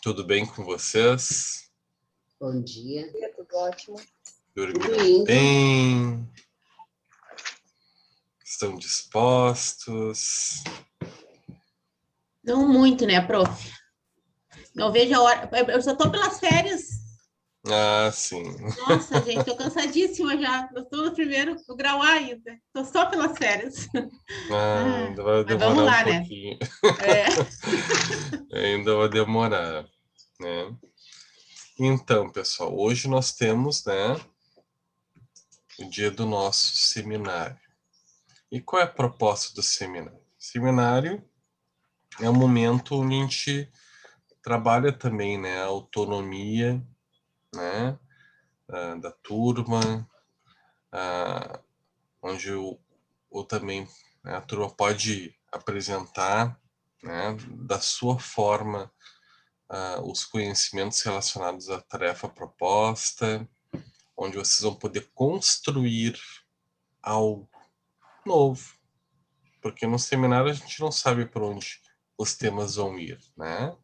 Tudo bem com vocês? Bom dia. Tudo ótimo. Dormiram bem? Estão dispostos? Não muito, né, prof? Não vejo a hora. Eu só tô pelas férias. Ah, sim. Nossa, gente, tô cansadíssima já. Eu tô no primeiro no grau A ainda. Tô só pelas férias. Ainda vai Mas vamos demorar um lá, né? pouquinho. É. Ainda vai demorar, né? Então, pessoal, hoje nós temos, né, o dia do nosso seminário. E qual é a proposta do seminário? Seminário é um momento onde a gente trabalha também, né, a autonomia, né, da turma, onde também, né, a turma pode apresentar, né, da sua forma, os conhecimentos relacionados à tarefa proposta, onde vocês vão poder construir algo novo, porque no seminário a gente não sabe por onde os temas vão ir, né?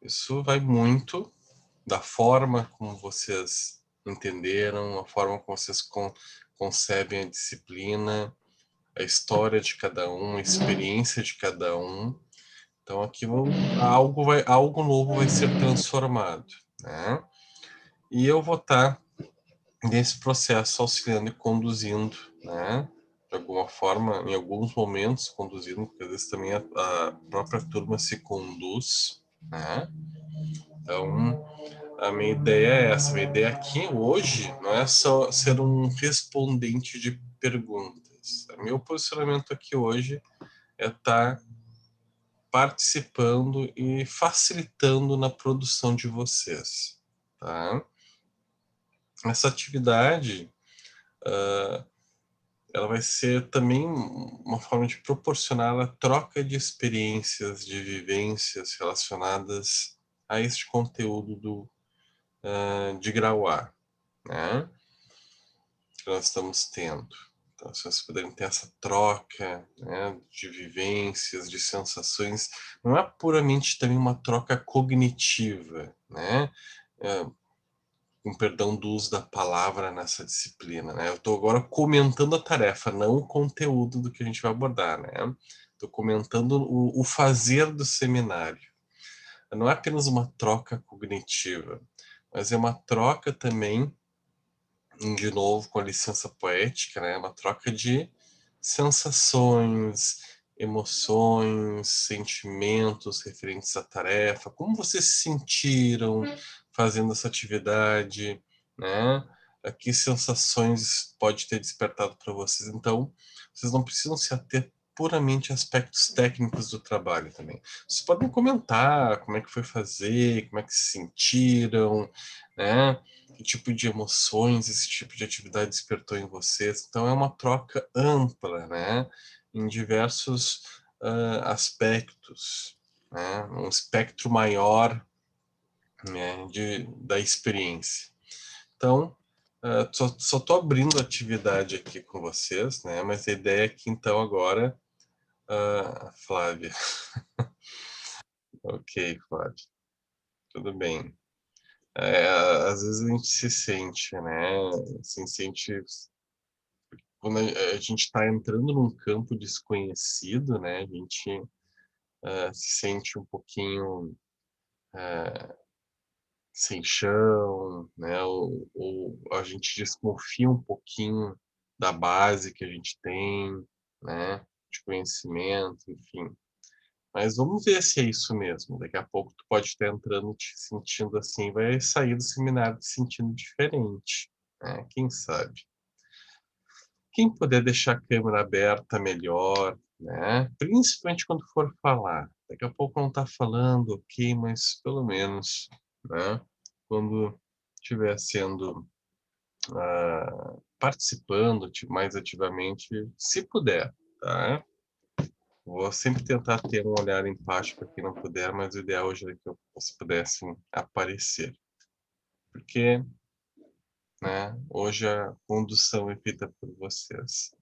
Isso vai muito da forma como vocês entenderam, a forma como vocês concebem a disciplina, a história de cada um, a experiência de cada um. Então aqui algo novo vai ser transformado, né? E eu vou estar nesse processo auxiliando e conduzindo, né? De alguma forma, em alguns momentos conduzindo, porque às vezes também a própria turma se conduz, né? Então, a minha ideia é essa. A minha ideia aqui hoje não é só ser um respondente de perguntas. O meu posicionamento aqui hoje é estar participando e facilitando na produção de vocês, tá? Essa atividade, ela vai ser também uma forma de proporcionar a troca de experiências, de vivências relacionadas a este conteúdo de grau A, né? Que nós estamos tendo. Então, se vocês puderem ter essa troca, né, de vivências, de sensações, não é puramente também uma troca cognitiva, né? Com perdão do uso da palavra nessa disciplina, né? Eu estou agora comentando a tarefa, não o conteúdo do que a gente vai abordar, né? Estou comentando o fazer do seminário. Não é apenas uma troca cognitiva, mas é uma troca também, de novo com a licença poética, né? Uma troca de sensações, emoções, sentimentos referentes à tarefa, como vocês se sentiram fazendo essa atividade, né? Que sensações pode ter despertado para vocês. Então, vocês não precisam se ater puramente a aspectos técnicos do trabalho também. Vocês podem comentar como é que foi fazer, como é que se sentiram, né? Que tipo de emoções esse tipo de atividade despertou em vocês. Então, é uma troca ampla, né? Em diversos aspectos, né? Um espectro maior, né, da experiência. Então, só estou abrindo a atividade aqui com vocês, né? Mas a ideia é que, então, agora... Flávia. Ok, Flávia. Tudo bem. Às vezes a gente se sente, né? Se sente quando a gente está entrando num campo desconhecido, né? A gente se sente um pouquinho sem chão, né? Ou a gente desconfia um pouquinho da base que a gente tem, né? De conhecimento, enfim. Mas vamos ver se é isso mesmo. Daqui a pouco tu pode estar entrando te sentindo assim, vai sair do seminário te sentindo diferente, né? Quem sabe? Quem puder deixar a câmera aberta, melhor, né? Principalmente quando for falar. Daqui a pouco não está falando, ok, mas pelo menos, né? Quando estiver sendo participando mais ativamente, se puder, tá? Vou sempre tentar ter um olhar empático para quem não puder, mas o ideal hoje é que vocês pudessem aparecer. Porque, né, hoje a condução é feita por vocês,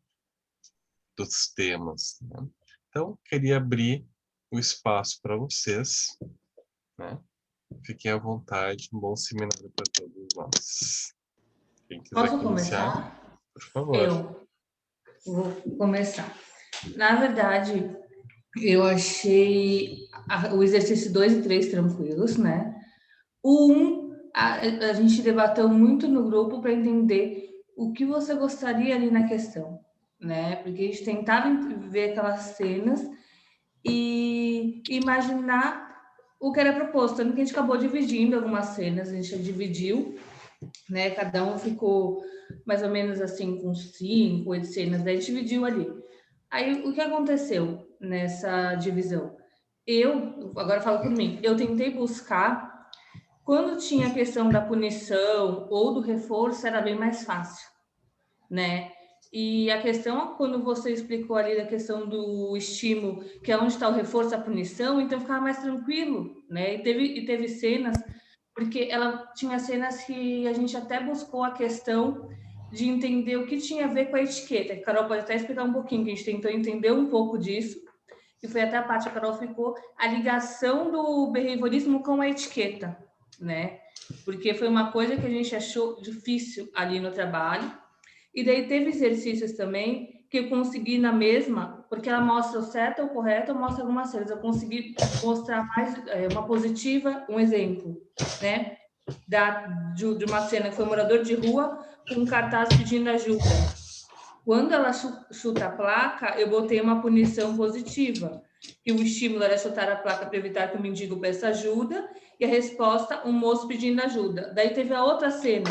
dos temas, né? Então, queria abrir o espaço para vocês, né? Fiquem à vontade, um bom seminário para todos nós. Quem quiser Posso iniciar, começar? por favor. Eu vou começar. Na verdade, eu achei o exercício 2 e 3 tranquilos, né? O 1, a gente debateu muito no grupo para entender o que você gostaria ali na questão, né? Porque a gente tentava ver aquelas cenas e imaginar o que era proposto. Tanto que a gente acabou dividindo algumas cenas, a gente dividiu, né? Cada um ficou mais ou menos assim com 5, 8 cenas, daí a gente dividiu ali. Aí o que aconteceu nessa divisão? Agora falo por mim, eu tentei buscar, quando tinha a questão da punição ou do reforço, era bem mais fácil, né? E a questão, quando você explicou ali da questão do estímulo, que é onde está o reforço, a punição, então ficava mais tranquilo, né? E teve cenas, porque ela tinha cenas que a gente até buscou a questão de entender o que tinha a ver com a etiqueta. A Carol pode até explicar um pouquinho, que a gente tentou entender um pouco disso, e foi até a parte que a Carol ficou, a ligação do behaviorismo com a etiqueta, né? Porque foi uma coisa que a gente achou difícil ali no trabalho. E daí teve exercícios também que eu consegui na mesma, porque ela mostra o certo ou o correto, mostra algumas coisas. Eu consegui mostrar mais uma positiva, um exemplo, né? De uma cena que foi um morador de rua com um cartaz pedindo ajuda. Quando ela chuta a placa, eu botei uma punição positiva, que o estímulo era chutar a placa para evitar que o mendigo peça ajuda, e a resposta, um moço pedindo ajuda. Daí teve a outra cena,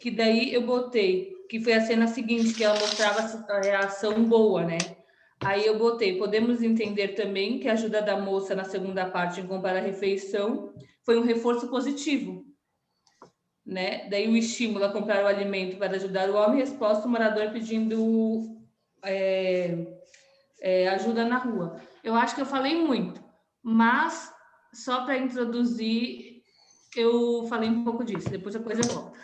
que daí eu botei, que foi a cena seguinte, que ela mostrava a reação boa, né? Aí eu botei, podemos entender também que a ajuda da moça na segunda parte, em comprar a refeição, foi um reforço positivo, né? Daí o estímulo a comprar o alimento para ajudar o homem, resposta, o morador pedindo ajuda na rua. Eu acho que eu falei muito, mas só para introduzir, eu falei um pouco disso, depois a coisa volta.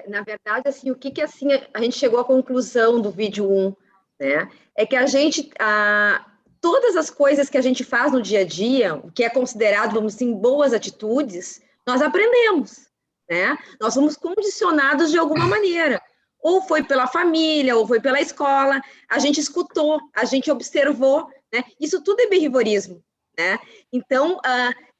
Na verdade, assim, o que assim, a gente chegou à conclusão do vídeo 1, né? É que todas as coisas que a gente faz no dia a dia, o que é considerado, vamos dizer, boas atitudes, nós aprendemos, né? Nós somos condicionados de alguma maneira. Ou foi pela família, ou foi pela escola, a gente escutou, a gente observou, né? Isso tudo é behaviorismo, né? Então,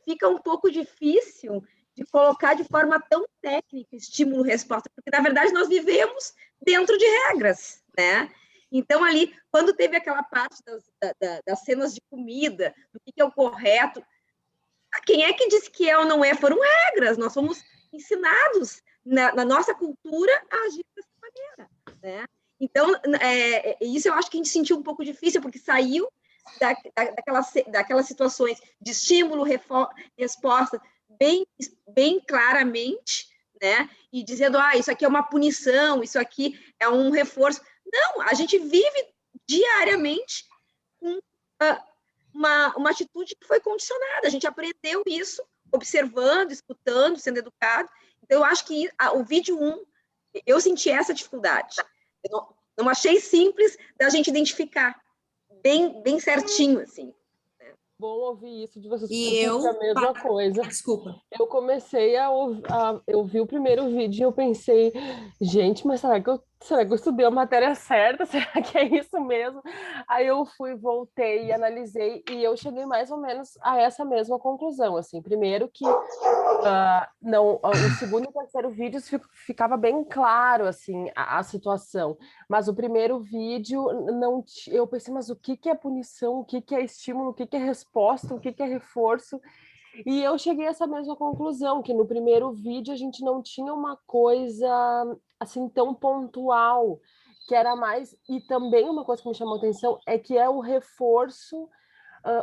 fica um pouco difícil de colocar de forma tão técnica estímulo-resposta, porque, na verdade, nós vivemos dentro de regras, né? Então, ali, quando teve aquela parte das cenas de comida, do que é o correto, quem é que disse que é ou não é? Foram regras, nós fomos ensinados na nossa cultura a agir dessa maneira, né? Então, isso eu acho que a gente sentiu um pouco difícil, porque saiu daquelas situações de estímulo, resposta, bem claramente, né? E dizendo, isso aqui é uma punição, isso aqui é um reforço. Não, a gente vive diariamente com uma atitude que foi condicionada. A gente aprendeu isso observando, escutando, sendo educado. Então, eu acho que o vídeo 1, eu senti essa dificuldade. Eu não achei simples da gente identificar bem certinho, assim. Bom ouvir isso de vocês, E eu... a mesma coisa. Desculpa. Eu comecei eu vi o primeiro vídeo e eu pensei, gente, mas será que eu estudei a matéria certa? Será que é isso mesmo? Aí eu voltei e analisei e eu cheguei mais ou menos a essa mesma conclusão, assim. Primeiro que o segundo e o terceiro vídeos ficava bem claro, assim, a situação. Mas o primeiro vídeo, eu pensei, mas o que é punição? O que é estímulo? O que é resposta? O que é reforço? E eu cheguei a essa mesma conclusão, que no primeiro vídeo a gente não tinha uma coisa assim tão pontual, que era mais... E também uma coisa que me chamou a atenção é que é o reforço,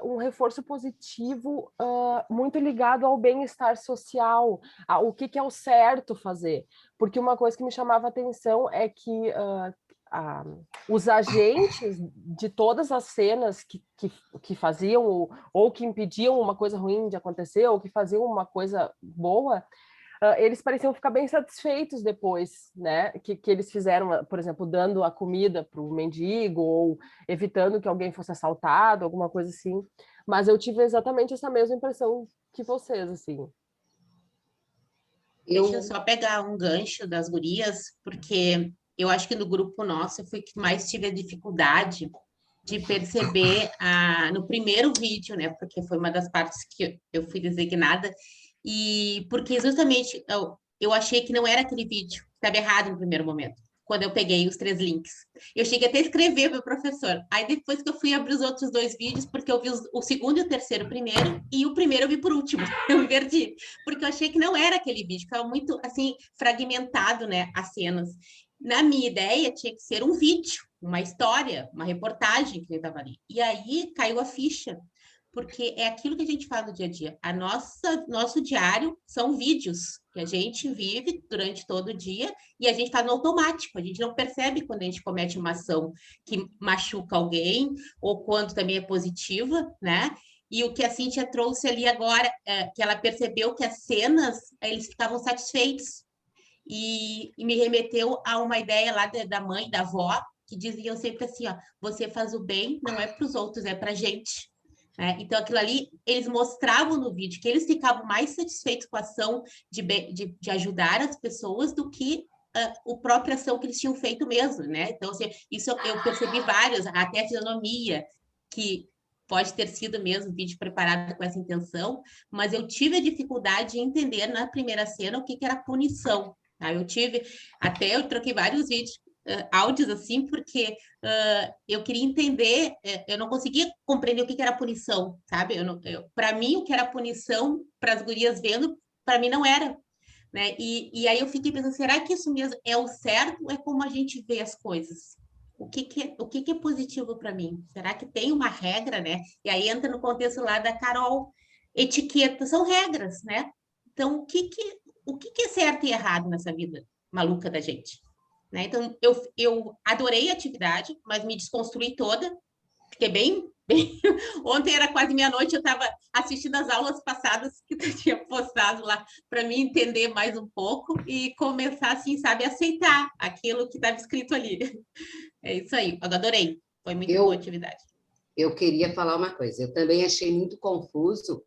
um reforço positivo muito ligado ao bem-estar social, o que é o certo fazer. Porque uma coisa que me chamava a atenção é que os agentes de todas as cenas que faziam ou que impediam uma coisa ruim de acontecer ou que faziam uma coisa boa, eles pareciam ficar bem satisfeitos depois, né? Que eles fizeram, por exemplo, dando a comida para o mendigo ou evitando que alguém fosse assaltado, alguma coisa assim. Mas eu tive exatamente essa mesma impressão que vocês, assim. Deixa eu só pegar um gancho das gurias, porque eu acho que no grupo nosso eu fui que mais tive a dificuldade de perceber no primeiro vídeo, né? Porque foi uma das partes que eu fui designada, e porque justamente eu achei que não era aquele vídeo, estava errado no primeiro momento, quando eu peguei os 3 links. Eu cheguei até a escrever para o professor. Aí depois que eu fui abrir os outros 2 vídeos, porque eu vi o segundo e o terceiro primeiro, e o primeiro eu vi por último, eu inverti, porque eu achei que não era aquele vídeo, ficava muito, assim, fragmentado, né, as cenas. Na minha ideia, tinha que ser um vídeo, uma história, uma reportagem que estava ali. E aí caiu a ficha, porque é aquilo que a gente faz no dia a dia. Nosso diário são vídeos que a gente vive durante todo o dia e a gente faz no automático. A gente não percebe quando a gente comete uma ação que machuca alguém ou quando também é positiva, né? E o que a Cíntia trouxe ali agora, que ela percebeu que as cenas, eles ficavam satisfeitos. E me remeteu a uma ideia lá da mãe, da avó, que diziam sempre assim, ó, você faz o bem, não é para os outros, é para a gente. Então, aquilo ali, eles mostravam no vídeo que eles ficavam mais satisfeitos com a ação de ajudar as pessoas do que a própria ação que eles tinham feito mesmo, né? Então, assim, isso eu percebi vários, até a fisionomia, que pode ter sido mesmo vídeo preparado com essa intenção, mas eu tive a dificuldade de entender na primeira cena o que era punição. Tá? Eu troquei vários vídeos, áudios assim, porque eu queria entender, eu não conseguia compreender o que era punição, sabe? Para mim, o que era punição, para as gurias vendo, para mim não era. Né? E aí eu fiquei pensando, será que isso mesmo é o certo ou é como a gente vê as coisas? O que é positivo para mim? Será que tem uma regra, né? E aí entra no contexto lá da Carol, etiqueta, são regras, né? Então, o que é certo e errado nessa vida maluca da gente? Né? Então, eu adorei a atividade, mas me desconstruí toda, fiquei bem... Ontem era quase meia-noite, eu estava assistindo as aulas passadas que tu tinha postado lá para me entender mais um pouco e começar, assim, sabe, a aceitar aquilo que estava escrito ali. É isso aí, eu adorei. Foi muito boa a atividade. Eu queria falar uma coisa. Eu também achei muito confuso,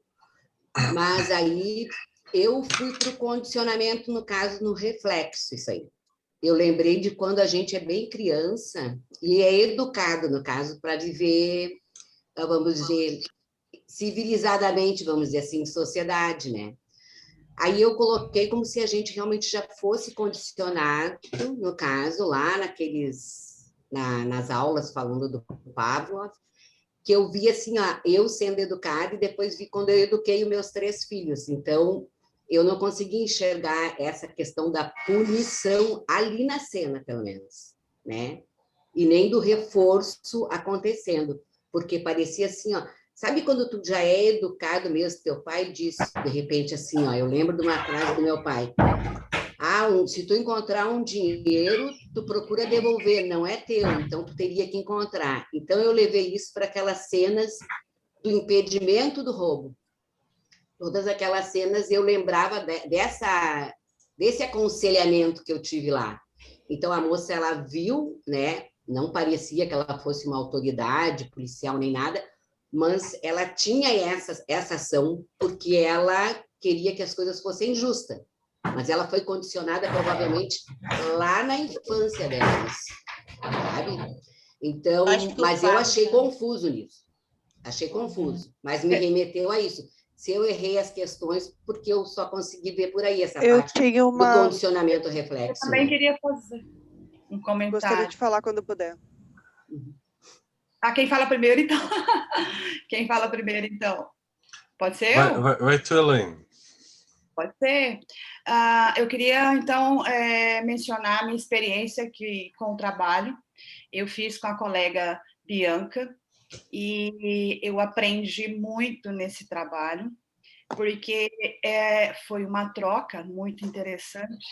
mas aí eu fui para o condicionamento, no caso, no reflexo, isso aí. Eu lembrei de quando a gente é bem criança e é educado, no caso, para viver, vamos dizer, civilizadamente, vamos dizer assim, em sociedade, né? Aí eu coloquei como se a gente realmente já fosse condicionado, no caso, lá nas aulas falando do Pavlov, que eu vi assim, ó, eu sendo educada e depois vi quando eu eduquei os meus 3 filhos. Então, eu não consegui enxergar essa questão da punição ali na cena, pelo menos, né? E nem do reforço acontecendo, porque parecia assim, ó, sabe quando tu já é educado mesmo, teu pai diz, de repente, assim, ó, eu lembro de uma frase do meu pai, se tu encontrar um dinheiro, tu procura devolver, não é teu, então tu teria que encontrar. Então, eu levei isso para aquelas cenas do impedimento do roubo. Todas aquelas cenas eu lembrava desse aconselhamento que eu tive lá. Então, a moça, ela viu, né, não parecia que ela fosse uma autoridade policial nem nada, mas ela tinha essa ação porque ela queria que as coisas fossem justas. Mas ela foi condicionada, provavelmente, lá na infância delas, sabe? Então, mas eu achei confuso nisso. Achei confuso, mas me remeteu a isso. Se eu errei as questões, porque eu só consegui ver por aí essa parte do condicionamento reflexo. Eu também queria fazer um comentário. Gostaria de falar quando puder. Quem fala primeiro, então? Quem fala primeiro, então? Pode ser eu? Vai tu, Elaine. Pode ser. Eu queria, então, mencionar a minha experiência com o trabalho. Eu fiz com a colega Bianca e eu aprendi muito nesse trabalho, porque foi uma troca muito interessante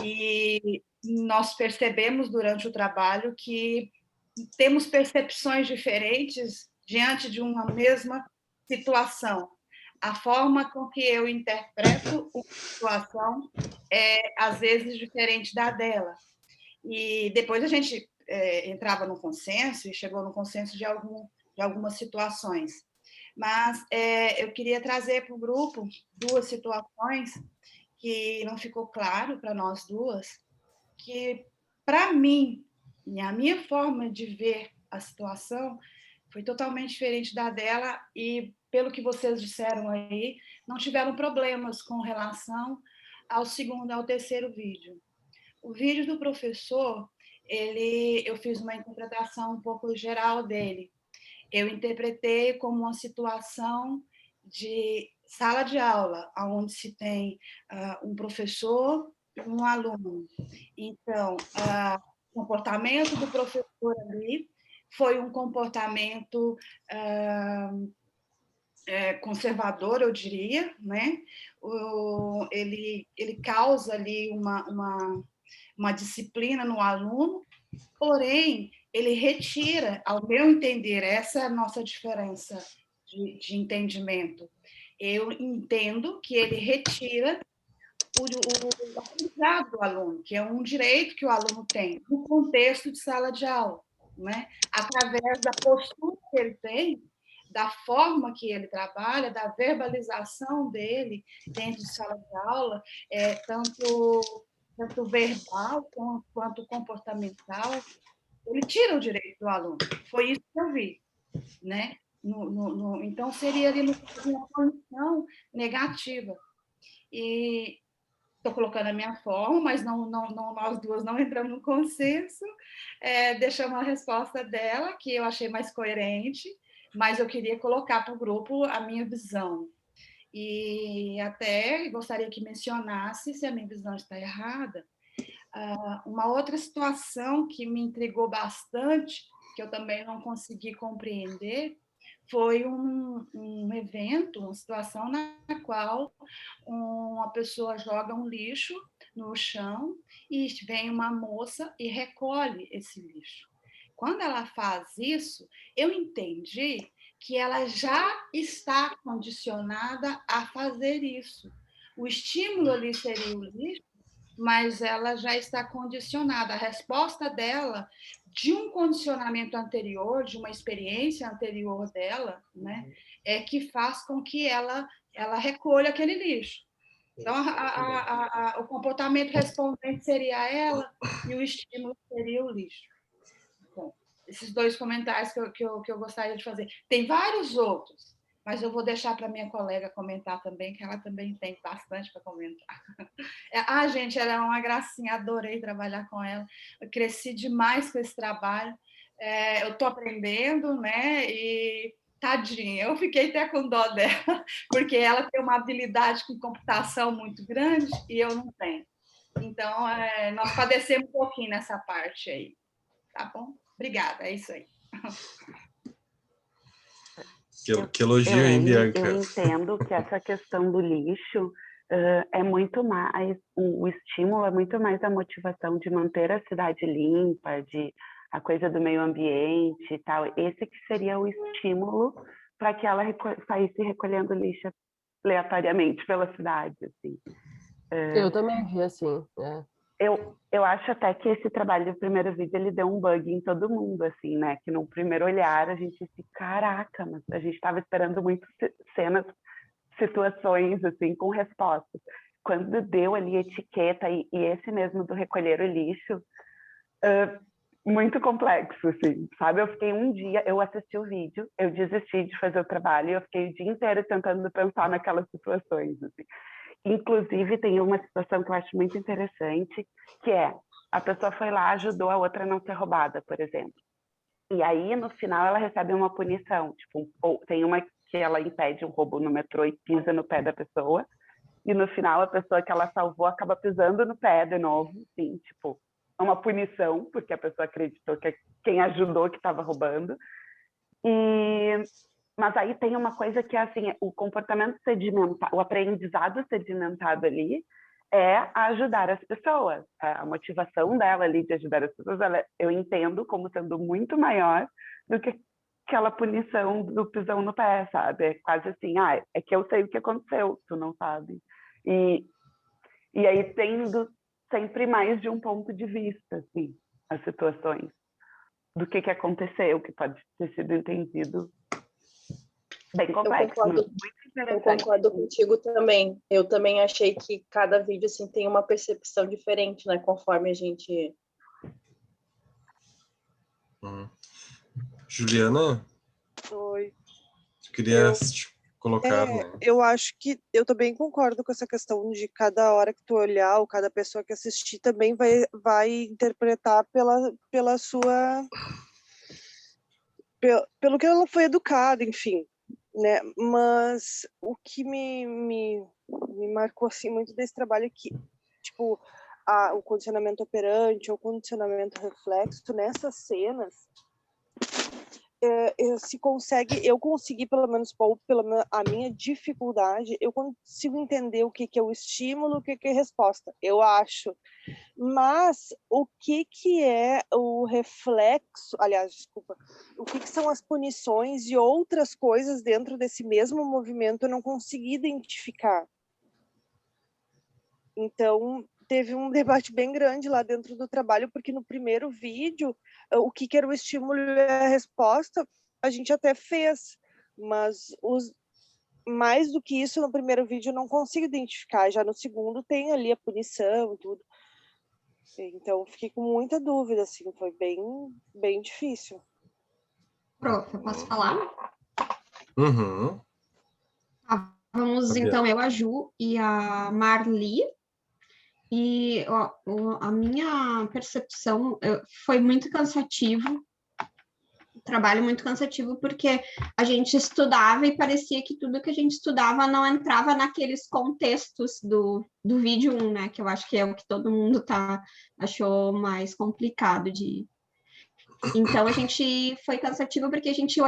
e nós percebemos durante o trabalho que temos percepções diferentes diante de uma mesma situação. a forma com que eu interpreto uma situação é, às vezes, diferente da dela. E depois a gente entrava no consenso e chegou no consenso de algumas situações. Mas eu queria trazer para o grupo 2 situações que não ficou claro para nós duas, que, para mim, a minha forma de ver a situação foi totalmente diferente da dela e, pelo que vocês disseram aí, não tiveram problemas com relação ao segundo e ao terceiro vídeo. O vídeo do professor, eu fiz uma interpretação um pouco geral dele. Eu interpretei como uma situação de sala de aula, onde se tem um professor e um aluno. Então, o comportamento do professor ali foi um comportamento conservador, eu diria, né? Ele causa ali uma disciplina no aluno, porém, ele retira, ao meu entender, essa é a nossa diferença de entendimento. Eu entendo que ele retira o aprendizado do aluno, que é um direito que o aluno tem, no contexto de sala de aula, né? Através da postura que ele tem, da forma que ele trabalha, da verbalização dele dentro de sala de aula, tanto verbal quanto comportamental, ele tira o direito do aluno. Foi isso que eu vi, né? Então, seria ali uma condição negativa. E estou colocando a minha forma, mas nós duas não entramos no consenso. Deixamos a resposta dela, que eu achei mais coerente, mas eu queria colocar para o grupo a minha visão. E até gostaria que mencionasse se a minha visão está errada. Uma outra situação que me intrigou bastante, que eu também não consegui compreender, foi um evento, uma situação na qual uma pessoa joga um lixo no chão e vem uma moça e recolhe esse lixo. Quando ela faz isso, eu entendi que ela já está condicionada a fazer isso. O estímulo ali seria o lixo, mas ela já está condicionada. A resposta dela, de um condicionamento anterior, de uma experiência anterior dela, né, é que faz com que ela recolha aquele lixo. Então, o comportamento respondente seria ela e o estímulo seria o lixo. Bom, esses 2 comentários que eu gostaria de fazer. Tem vários outros, mas eu vou deixar para minha colega comentar também, que ela também tem bastante para comentar. Gente, ela é uma gracinha, adorei trabalhar com ela, eu cresci demais com esse trabalho, eu estou aprendendo, né, e tadinha, eu fiquei até com dó dela, porque ela tem uma habilidade com computação muito grande e eu não tenho. Então, nós padecemos um pouquinho nessa parte aí, tá bom? Obrigada, é isso aí. Que elogio, hein, Bianca? Eu entendo que essa questão do lixo é muito mais, o estímulo é muito mais a motivação de manter a cidade limpa, de a coisa do meio ambiente e tal. Esse que seria o estímulo para que ela saísse recolhendo lixo aleatoriamente pela cidade, assim. Eu também vi assim, Eu acho até que esse trabalho do primeiro vídeo, ele deu um bug em todo mundo, assim, né? Que no primeiro olhar a gente disse, caraca, mas a gente estava esperando muito cenas, situações, assim, com respostas. Quando deu ali etiqueta e esse mesmo do recolher o lixo, muito complexo, assim, sabe? Eu fiquei um dia, eu assisti o vídeo, eu desisti de fazer o trabalho e eu fiquei o dia inteiro tentando pensar naquelas situações, assim. Inclusive, tem uma situação que eu acho muito interessante, que é, a pessoa foi lá, ajudou a outra a não ser roubada, por exemplo. E aí, no final, ela recebe uma punição. Tipo, ou tem uma que ela impede um roubo no metrô e pisa no pé da pessoa, e no final, a pessoa que ela salvou acaba pisando no pé de novo, assim, tipo, uma punição, porque a pessoa acreditou que quem ajudou que estava roubando. Mas aí tem uma coisa que é assim, o comportamento sedimentado, o aprendizado sedimentado ali é ajudar as pessoas. A motivação dela ali de ajudar as pessoas, eu entendo como sendo muito maior do que aquela punição do pisão no pé, sabe? É quase assim, é que eu sei o que aconteceu, tu não sabe. E aí tendo sempre mais de um ponto de vista, assim, as situações, do que aconteceu, que pode ter sido entendido bem complexo. Eu concordo contigo também. Eu também achei que cada vídeo assim, tem uma percepção diferente, né? Conforme a gente... Juliana? Oi. Queria te colocar, né? Eu acho que eu também concordo com essa questão de cada hora que tu olhar, ou cada pessoa que assistir também vai interpretar pela sua... pelo que ela foi educada, enfim, né? Mas o que me marcou assim muito desse trabalho é que, tipo, o condicionamento operante ou condicionamento reflexo nessas cenas, eu consegui, pelo menos a minha dificuldade, eu consigo entender o que é o estímulo, o que é a resposta, eu acho. Mas o que é o reflexo, aliás, desculpa, o que são as punições e outras coisas dentro desse mesmo movimento, eu não consegui identificar. Então, teve um debate bem grande lá dentro do trabalho, porque no primeiro vídeo, o que era o estímulo e a resposta, a gente até fez, mas mais do que isso, no primeiro vídeo eu não consigo identificar, já no segundo tem ali a punição e tudo. Então, fiquei com muita dúvida, assim, foi bem difícil. Prof, eu posso falar? Uhum. Vamos, então, eu, a Ju e a Marli. E a minha percepção foi muito cansativo, trabalho muito cansativo, porque a gente estudava e parecia que tudo que a gente estudava não entrava naqueles contextos do vídeo 1, né? Que eu acho que é o que todo mundo achou mais complicado de... Então, a gente foi cansativo porque a gente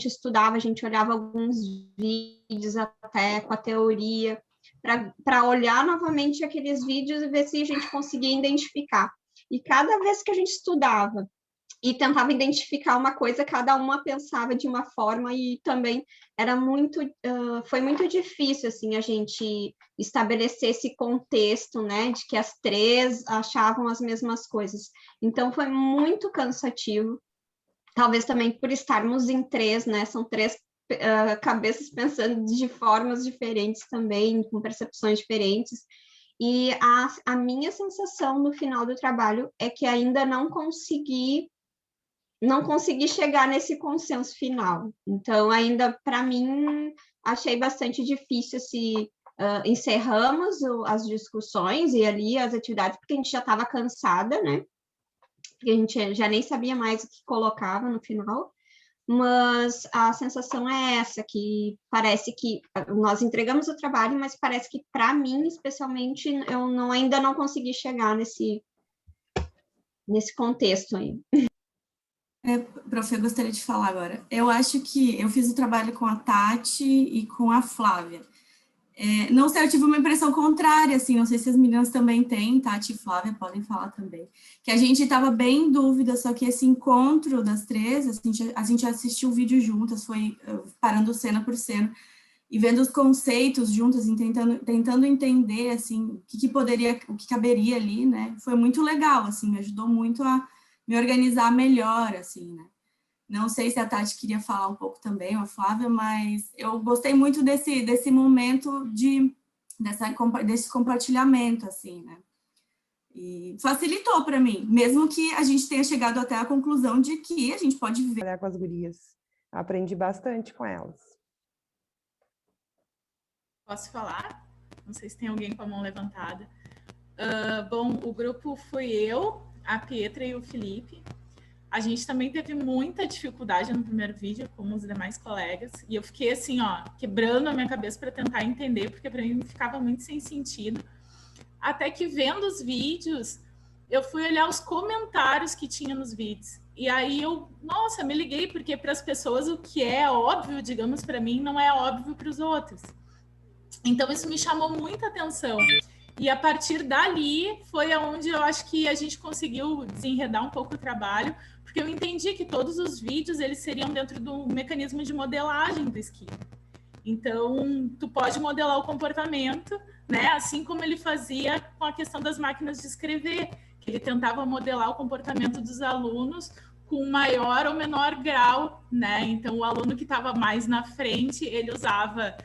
estudava, a gente olhava alguns vídeos até com a teoria, para olhar novamente aqueles vídeos e ver se a gente conseguia identificar. E cada vez que a gente estudava e tentava identificar uma coisa, cada uma pensava de uma forma e também foi muito difícil, assim, a gente estabelecer esse contexto, né, de que as três achavam as mesmas coisas. Então, foi muito cansativo, talvez também por estarmos em três, né, são três cabeças pensando de formas diferentes também, com percepções diferentes, e a minha sensação no final do trabalho é que ainda não consegui chegar nesse consenso final. Então, ainda, para mim, achei bastante difícil se encerramos as discussões e ali as atividades, porque a gente já estava cansada, né? Porque a gente já nem sabia mais o que colocava no final. Mas a sensação é essa, que parece que nós entregamos o trabalho, mas parece que, para mim, especialmente, eu ainda não consegui chegar nesse contexto aí. Prof, eu gostaria de falar agora. Eu acho que eu fiz o trabalho com a Tati e com a Flávia. Não sei, eu tive uma impressão contrária, assim, não sei se as meninas também têm, Tati e Flávia podem falar também, que a gente estava bem em dúvida, só que esse encontro das três, a gente assistiu o vídeo juntas, foi parando cena por cena, e vendo os conceitos juntas, tentando entender, assim, o que caberia ali, né, foi muito legal, assim, me ajudou muito a me organizar melhor, assim, né. Não sei se a Tati queria falar um pouco também, ou a Flávia, mas eu gostei muito desse momento desse compartilhamento, assim, né? E facilitou para mim, mesmo que a gente tenha chegado até a conclusão de que a gente pode ver. Trabalhar com as gurias. Aprendi bastante com elas. Posso falar? Não sei se tem alguém com a mão levantada. Bom, o grupo fui eu, a Pietra e o Felipe. A gente também teve muita dificuldade no primeiro vídeo, como os demais colegas, e eu fiquei assim, ó, quebrando a minha cabeça para tentar entender, porque para mim ficava muito sem sentido. Até que vendo os vídeos, eu fui olhar os comentários que tinha nos vídeos. E aí nossa, me liguei, porque para as pessoas o que é óbvio, digamos, para mim, não é óbvio para os outros. Então isso me chamou muita atenção. E a partir dali foi aonde eu acho que a gente conseguiu desenredar um pouco o trabalho, porque eu entendi que todos os vídeos eles seriam dentro do mecanismo de modelagem do esquilo. Então, tu pode modelar o comportamento, né? Assim como ele fazia com a questão das máquinas de escrever, que ele tentava modelar o comportamento dos alunos com maior ou menor grau, né? Então, o aluno que estava mais na frente, ele usava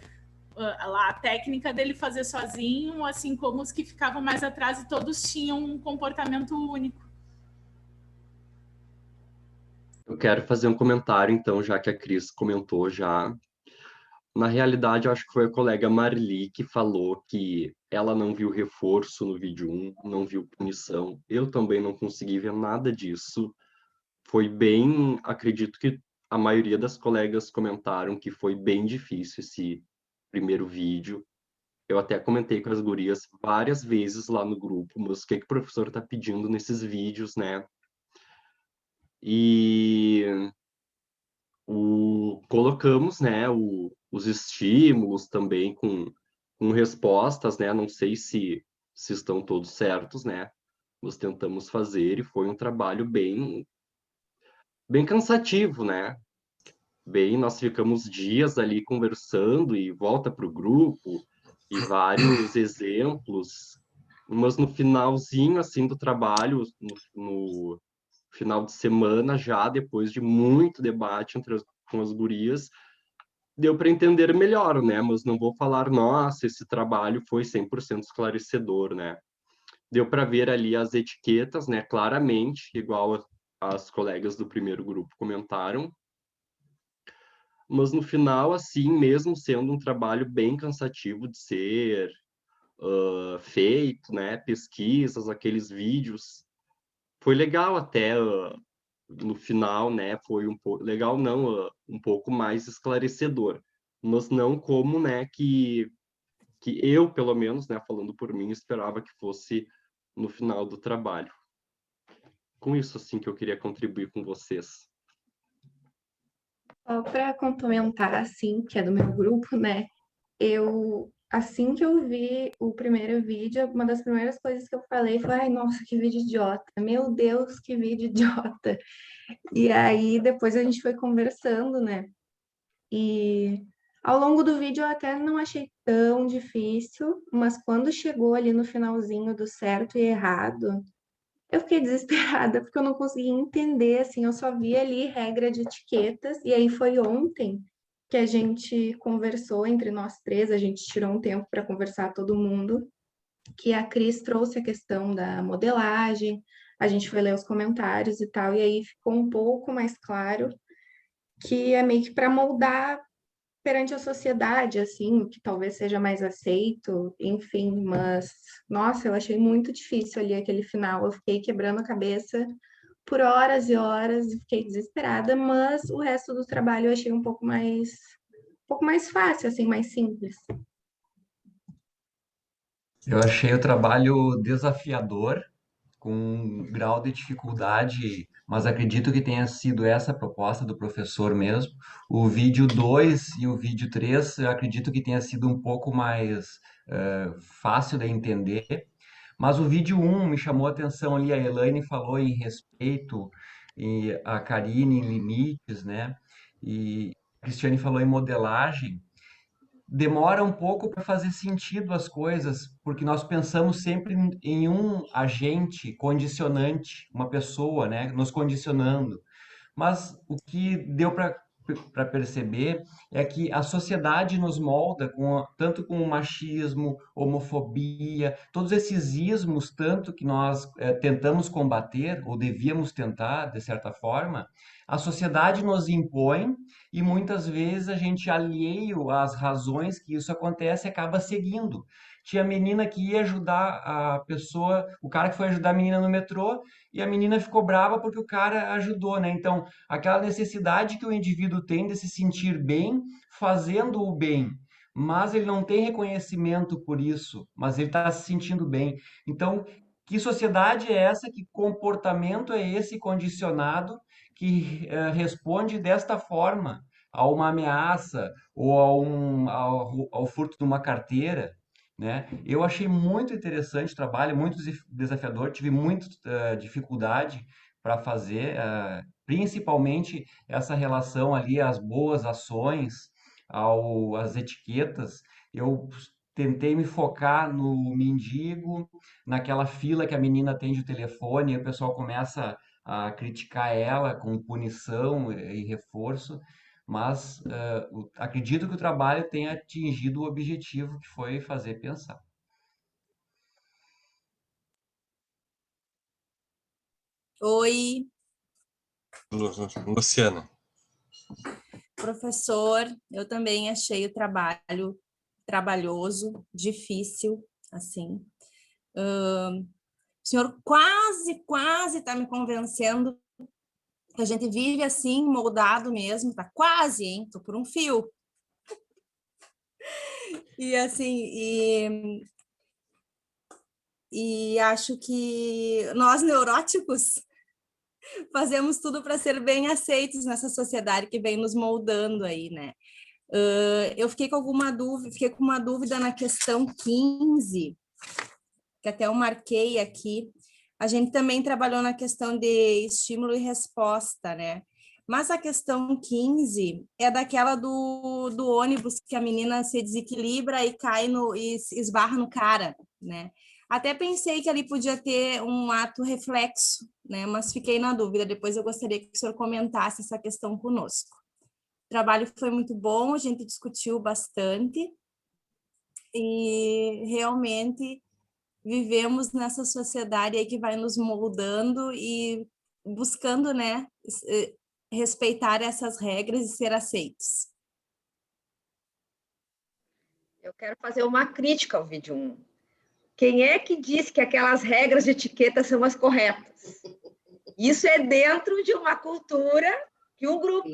lá a técnica dele fazer sozinho, assim como os que ficavam mais atrás e todos tinham um comportamento único. Eu quero fazer um comentário, então, já que a Cris comentou já. Na realidade, eu acho que foi a colega Marli que falou que ela não viu reforço no vídeo 1, não viu punição. Eu também não consegui ver nada disso. Foi bem, acredito que a maioria das colegas comentaram que foi bem difícil esse primeiro vídeo. Eu até comentei com as gurias várias vezes lá no grupo, mas o que o professor está pedindo nesses vídeos, né? E colocamos, né, os estímulos também com respostas, né? Não sei se estão todos certos, né? Nós tentamos fazer e foi um trabalho bem cansativo, né? Nós ficamos dias ali conversando e volta para o grupo e vários exemplos, mas no finalzinho assim do trabalho, no final de semana já, depois de muito debate com as gurias, deu para entender melhor, né? Mas não vou falar, nossa, esse trabalho foi 100% esclarecedor, né? Deu para ver ali as etiquetas, né? Claramente, igual as colegas do primeiro grupo comentaram. Mas no final, assim, mesmo sendo um trabalho bem cansativo de ser feito, né? Pesquisas, aqueles vídeos, foi legal até no final, né? Foi um pouco legal, não, um pouco mais esclarecedor, mas não como, né? Que eu, pelo menos, né? Falando por mim, esperava que fosse no final do trabalho. Com isso, assim, que eu queria contribuir com vocês. Só para complementar, assim, que é do meu grupo, né? Assim que eu vi o primeiro vídeo, uma das primeiras coisas que eu falei foi: ai, nossa, que vídeo idiota! Meu Deus, que vídeo idiota! E aí depois a gente foi conversando, né? E ao longo do vídeo eu até não achei tão difícil, mas quando chegou ali no finalzinho do certo e errado, eu fiquei desesperada, porque eu não conseguia entender, assim, eu só vi ali regra de etiquetas, e aí foi ontem que a gente conversou entre nós três, a gente tirou um tempo para conversar todo mundo, que a Cris trouxe a questão da modelagem, a gente foi ler os comentários e tal, e aí ficou um pouco mais claro que é meio que para moldar perante a sociedade, assim, o que talvez seja mais aceito, enfim, mas, nossa, eu achei muito difícil ali aquele final, eu fiquei quebrando a cabeça por horas e horas, e fiquei desesperada, mas o resto do trabalho eu achei um pouco mais fácil, assim, mais simples. Eu achei o trabalho desafiador, com um grau de dificuldade, mas acredito que tenha sido essa a proposta do professor mesmo. O vídeo 2 e o vídeo 3, eu acredito que tenha sido um pouco mais fácil de entender, mas o vídeo 1 me chamou a atenção ali, a Elaine falou em respeito, e a Karine em limites, né? E a Cristiane falou em modelagem. Demora um pouco para fazer sentido as coisas, porque nós pensamos sempre em um agente condicionante, uma pessoa, né, nos condicionando. Mas o que deu para perceber é que a sociedade nos molda tanto com o machismo, homofobia, todos esses ismos, tanto que nós tentamos combater, ou devíamos tentar, de certa forma, a sociedade nos impõe e muitas vezes a gente, alheio às razões que isso acontece, acaba seguindo. Tinha menina que ia ajudar a pessoa, o cara que foi ajudar a menina no metrô, e a menina ficou brava porque o cara ajudou, né? Então, aquela necessidade que o indivíduo tem de se sentir bem fazendo o bem, mas ele não tem reconhecimento por isso, mas ele está se sentindo bem. Então, que sociedade é essa? Que comportamento é esse condicionado que responde desta forma a uma ameaça ou ao furto de uma carteira? né? Eu achei muito interessante o trabalho, muito desafiador, tive muita dificuldade para fazer, principalmente essa relação ali, as boas ações, às etiquetas. Eu tentei me focar no mendigo, naquela fila que a menina atende o telefone, e o pessoal começa a criticar ela com punição e reforço, mas acredito que o trabalho tenha atingido o objetivo, que foi fazer pensar. Oi, Luciana. professor, eu também achei o trabalho trabalhoso, difícil, assim. O senhor quase está me convencendo que a gente vive assim, moldado mesmo, tá quase, hein? Tô por um fio. E assim, e acho que nós neuróticos fazemos tudo para ser bem aceitos nessa sociedade que vem nos moldando aí, né? Eu fiquei com uma dúvida na questão 15, que até eu marquei aqui. A gente também trabalhou na questão de estímulo e resposta, né? Mas a questão 15 é daquela do ônibus que a menina se desequilibra e cai e esbarra no cara, né? Até pensei que ali podia ter um ato reflexo, né? Mas fiquei na dúvida. Depois eu gostaria que o senhor comentasse essa questão conosco. O trabalho foi muito bom, a gente discutiu bastante e realmente vivemos nessa sociedade aí que vai nos moldando e buscando, né, respeitar essas regras e ser aceitos. Eu quero fazer uma crítica ao vídeo 1. Quem é que diz que aquelas regras de etiqueta são as corretas? Isso é dentro de uma cultura que um grupo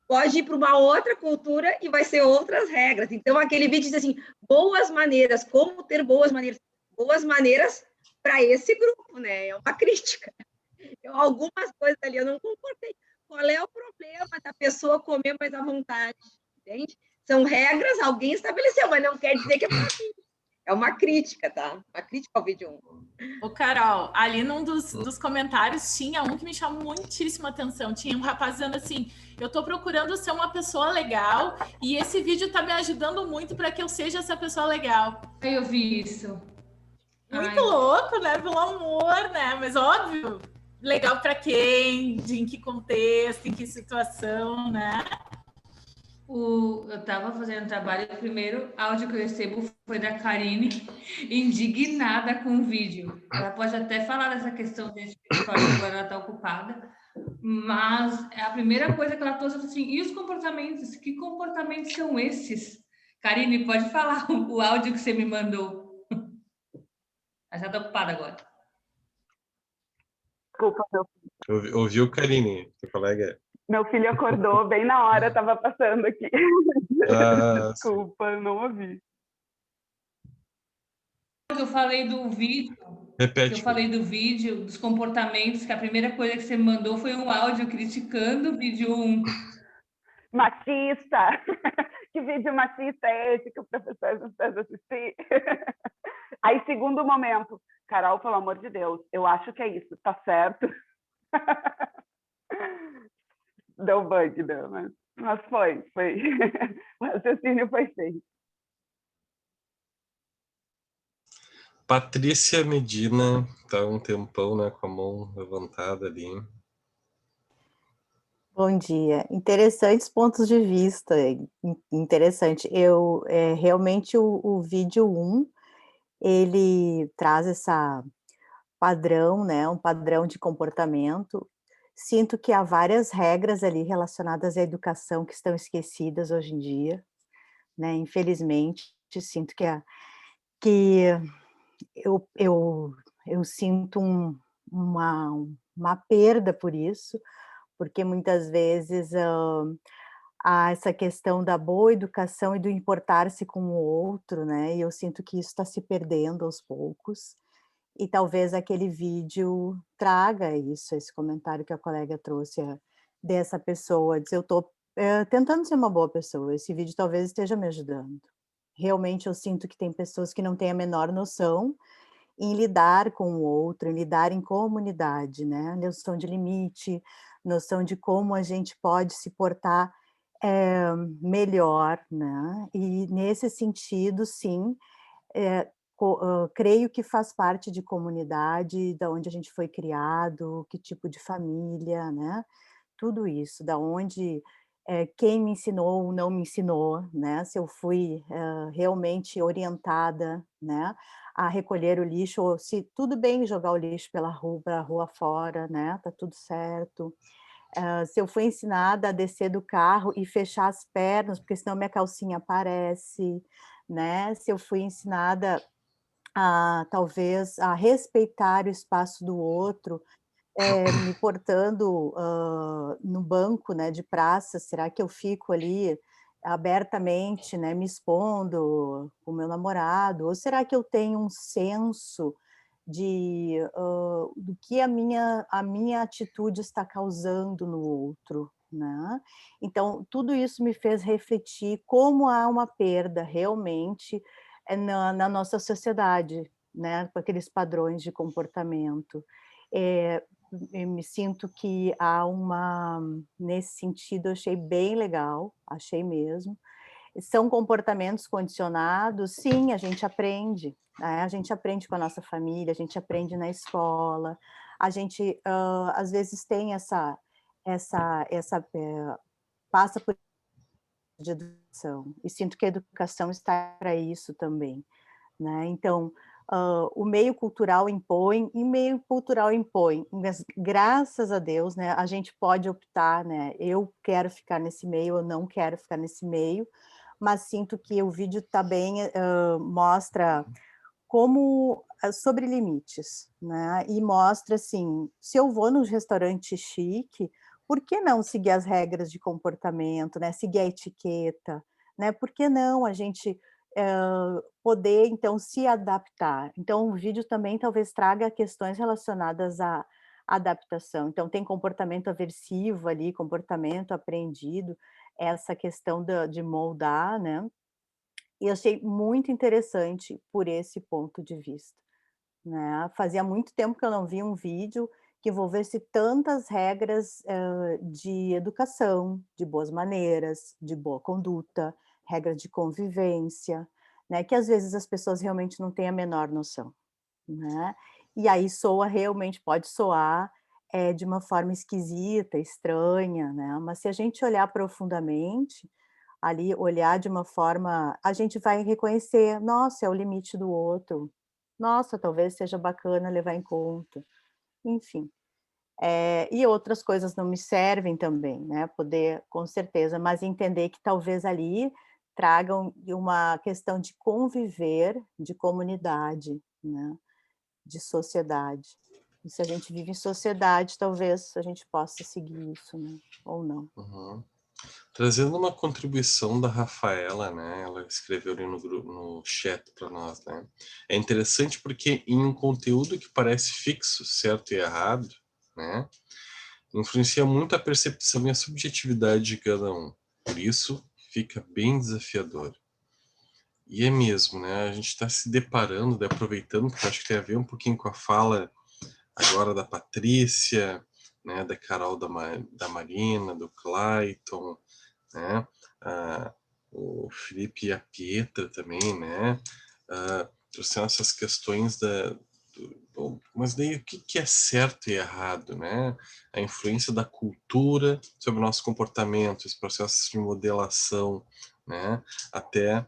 pode ir para uma outra cultura e vai ser outras regras. Então, aquele vídeo diz assim, boas maneiras, como ter boas maneiras para esse grupo, né? É uma crítica. Então, algumas coisas ali eu não concordei. Qual é o problema da pessoa comer mais à vontade? Entende? São regras, alguém estabeleceu, mas não quer dizer que é para mim. É uma crítica, tá? Uma crítica ao vídeo 1. Ô, Carol, ali num dos comentários tinha um que me chamou muitíssima atenção. Tinha um rapaz dizendo assim, eu tô procurando ser uma pessoa legal e esse vídeo tá me ajudando muito para que eu seja essa pessoa legal. Eu vi isso. Muito louco, né? Pelo amor, né? Mas óbvio, legal para quem, em que contexto, em que situação, né? Eu estava fazendo trabalho, o primeiro áudio que eu recebo foi da Karine, indignada com o vídeo. Ela pode até falar dessa questão de escritório, agora ela está ocupada, mas a primeira coisa que ela trouxe assim, e os comportamentos? Que comportamentos são esses? Karine, pode falar o áudio que você me mandou. Ela já está ocupada agora. Desculpa, meu filho. Ouviu, Karine, seu colega? Meu filho acordou bem na hora, estava passando aqui. Desculpa, não ouvi. Eu falei do vídeo. Repete. Eu falei do vídeo, dos comportamentos, que a primeira coisa que você me mandou foi um áudio criticando o vídeo 1. Machista! Que vídeo machista é esse que o professor nos fez assistir? Aí, segundo momento, Carol, pelo amor de Deus, eu acho que é isso, tá certo? Deu bug, deu, mas foi. O raciocínio foi feito. Patrícia Medina tá um tempão, né, com a mão levantada ali. Bom dia. Interessantes pontos de vista. Interessante. Realmente o vídeo 1, ele traz essa padrão, né, um padrão de comportamento. Sinto que há várias regras ali relacionadas à educação que estão esquecidas hoje em dia, né? Infelizmente, sinto que eu sinto uma perda por isso, porque muitas vezes há essa questão da boa educação e do importar-se com o outro, né? E eu sinto que isso está se perdendo aos poucos. E talvez aquele vídeo traga isso, esse comentário que a colega trouxe dessa pessoa, diz, eu estou tentando ser uma boa pessoa, esse vídeo talvez esteja me ajudando. realmente eu sinto que tem pessoas que não têm a menor noção em lidar com o outro, em lidar em comunidade, né? Noção de limite, noção de como a gente pode se portar melhor, né? E nesse sentido, sim, creio que faz parte de comunidade, da onde a gente foi criado, que tipo de família, né? Tudo isso, da onde quem me ensinou ou não me ensinou, né? Se eu fui realmente orientada, né, a recolher o lixo, ou se tudo bem jogar o lixo pela rua fora, né? Tá tudo certo. Se eu fui ensinada a descer do carro e fechar as pernas, porque senão minha calcinha aparece, né? Se eu fui ensinada talvez a respeitar o espaço do outro, me portando no banco, né, de praça, será que eu fico ali abertamente, né, me expondo com o meu namorado, ou será que eu tenho um senso do que a minha atitude está causando no outro, né? Então, tudo isso me fez refletir como há uma perda realmente na nossa sociedade, né, com aqueles padrões de comportamento. Eu me sinto que nesse sentido, eu achei bem legal, achei mesmo. São comportamentos condicionados? Sim, a gente aprende, né? A gente aprende com a nossa família, a gente aprende na escola, a gente, às vezes, tem passa por de educação, e sinto que a educação está para isso também, né? Então, o meio cultural impõe, e meio cultural impõe, mas graças a Deus, né, a gente pode optar, né, eu quero ficar nesse meio, eu não quero ficar nesse meio, mas sinto que o vídeo também mostra sobre limites, né, e mostra, assim, se eu vou num restaurante chique, por que não seguir as regras de comportamento, né, seguir a etiqueta, né, por que não a gente poder, então, se adaptar. Então, o vídeo também talvez traga questões relacionadas à adaptação. Então, tem comportamento aversivo ali, comportamento apreendido, essa questão de moldar, né? E achei muito interessante por esse ponto de vista, né? Fazia muito tempo que eu não via um vídeo que envolvesse tantas regras de educação, de boas maneiras, de boa conduta, regras de convivência, né, que às vezes as pessoas realmente não têm a menor noção, né? E aí realmente pode soar de uma forma esquisita, estranha, né? Mas se a gente olhar profundamente, ali olhar de uma forma, a gente vai reconhecer, nossa, é o limite do outro, nossa, talvez seja bacana levar em conta, enfim. E outras coisas não me servem também, né, poder, com certeza, mas entender que talvez ali tragam uma questão de conviver, de comunidade, né, de sociedade. E se a gente vive em sociedade, talvez a gente possa seguir isso, né, ou não. Uhum. Trazendo uma contribuição da Rafaela, né? Ela escreveu ali no chat para nós, né? É interessante porque em um conteúdo que parece fixo, certo e errado, né? Influencia muito a percepção e a subjetividade de cada um. Por isso, fica bem desafiador. E é mesmo, né? A gente está se deparando, aproveitando, porque acho que tem a ver um pouquinho com a fala agora da Patrícia, né? Da Carol, da Marina, do Clayton, né? O Felipe e a Pietra também, né? Trouxeram essas questões mas daí o que é certo e errado, né? A influência da cultura sobre o nosso comportamento, esse processo de modelação, né? Até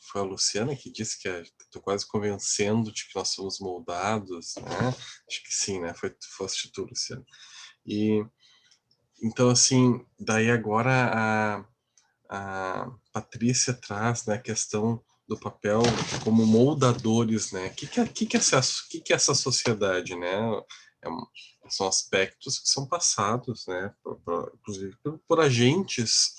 foi a Luciana que disse que estou quase convencendo de que nós somos moldados, né? Acho que sim, né? Foste tu, Luciana. E então, assim, daí agora a Patrícia traz, né, a questão do papel como moldadores, né? O que é essa sociedade, né? São aspectos que são passados, né, inclusive por agentes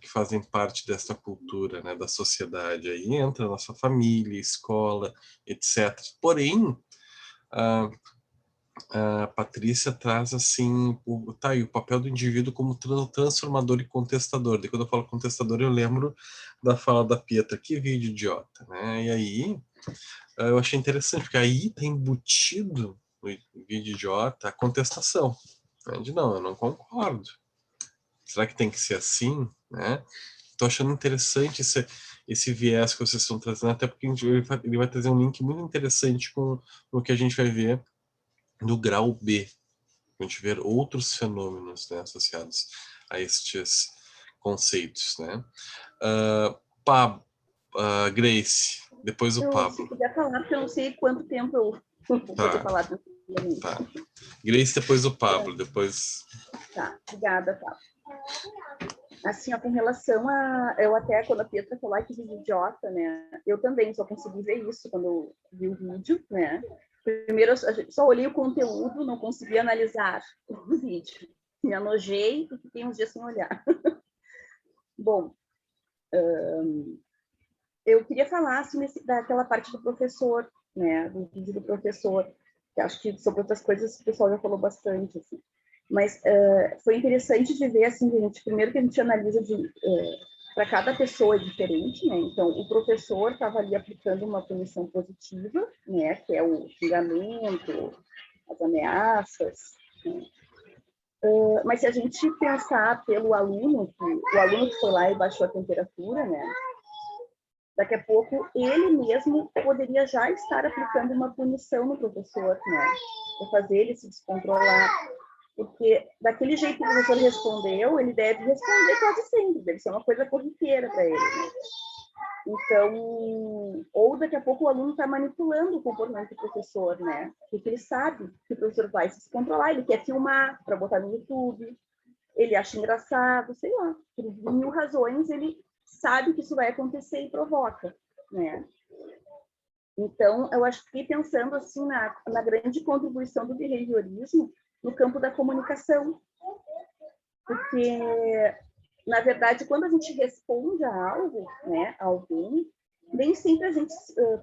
que fazem parte desta cultura, né, da sociedade. Aí entra a nossa família, escola, etc. Porém, a Patrícia traz assim, o papel do indivíduo como transformador e contestador. Daí quando eu falo contestador, eu lembro da fala da Pietra, que vídeo idiota, né? E aí eu achei interessante, porque aí tá embutido no vídeo idiota a contestação, né? De não, eu não concordo. Será que tem que ser assim, né? Tô achando interessante esse viés que vocês estão trazendo, até porque ele vai trazer um link muito interessante com o que a gente vai ver no grau B, a gente ver outros fenômenos, né, associados a estes conceitos, né? Grace, depois o Pablo. Se puder falar, porque eu não sei quanto tempo eu vou poder falar. Tá. Grace, depois o Pablo, depois... Tá, obrigada, Pablo. Assim, ó, com relação a... Eu até, quando a Pietra falou que vídeo idiota, né? Eu também só consegui ver isso quando eu vi o vídeo, né? Primeiro, eu só olhei o conteúdo, não consegui analisar o vídeo. Me anojei e fiquei uns dias sem olhar. Bom, eu queria falar assim, daquela parte do professor, né? Do vídeo do professor. Que acho que sobre outras coisas o pessoal já falou bastante, assim. Mas foi interessante de ver, assim, primeiro que a gente analisa para cada pessoa é diferente, né? Então, o professor estava ali aplicando uma punição positiva, né? Que é o xingamento, as ameaças, né? Mas se a gente pensar pelo aluno, o aluno que foi lá e baixou a temperatura, né? Daqui a pouco, ele mesmo poderia já estar aplicando uma punição no professor, né? Para fazer ele se descontrolar. Porque daquele jeito que o professor respondeu, ele deve responder quase sempre, deve ser uma coisa corriqueira para ele, né? Então, ou daqui a pouco o aluno está manipulando o comportamento do professor, né? Porque ele sabe que o professor vai se descontrolar, ele quer filmar para botar no YouTube, ele acha engraçado, sei lá, por 1000 razões, ele sabe que isso vai acontecer e provoca, né? Então, eu acho que fiquei pensando assim na grande contribuição do behaviorismo no campo da comunicação, porque, na verdade, quando a gente responde a algo, né, a alguém, nem sempre a gente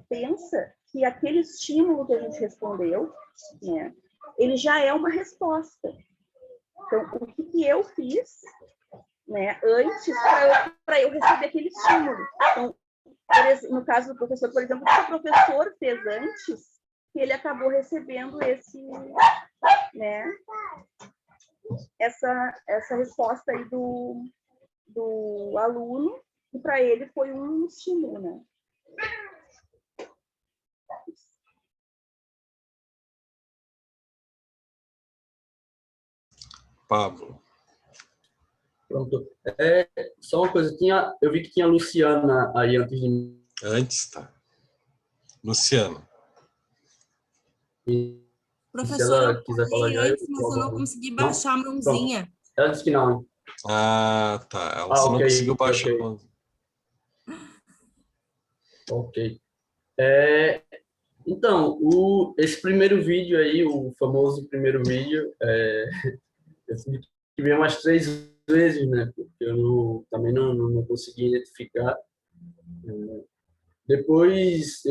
pensa que aquele estímulo que a gente respondeu, né, ele já é uma resposta. Então, o que eu fiz, né, antes para eu receber aquele estímulo? Então, no caso do professor, por exemplo, o que o professor fez antes, que ele acabou recebendo né, essa resposta aí do aluno, e para ele foi um estímulo, né? Pablo. Pronto. Só uma coisa, eu vi que tinha a Luciana aí antes de mim. Antes, tá. Luciana. Professor, se ela quiser falar já, antes, mas eu não consegui baixar a mãozinha. Pronto. Ela disse que não, hein? Ah, tá. Ela só não conseguiu baixar a mãozinha. Ok. Então, esse primeiro vídeo aí, o famoso primeiro vídeo, eu tive que ver umas 3 vezes, né? Porque eu também não consegui identificar. Depois,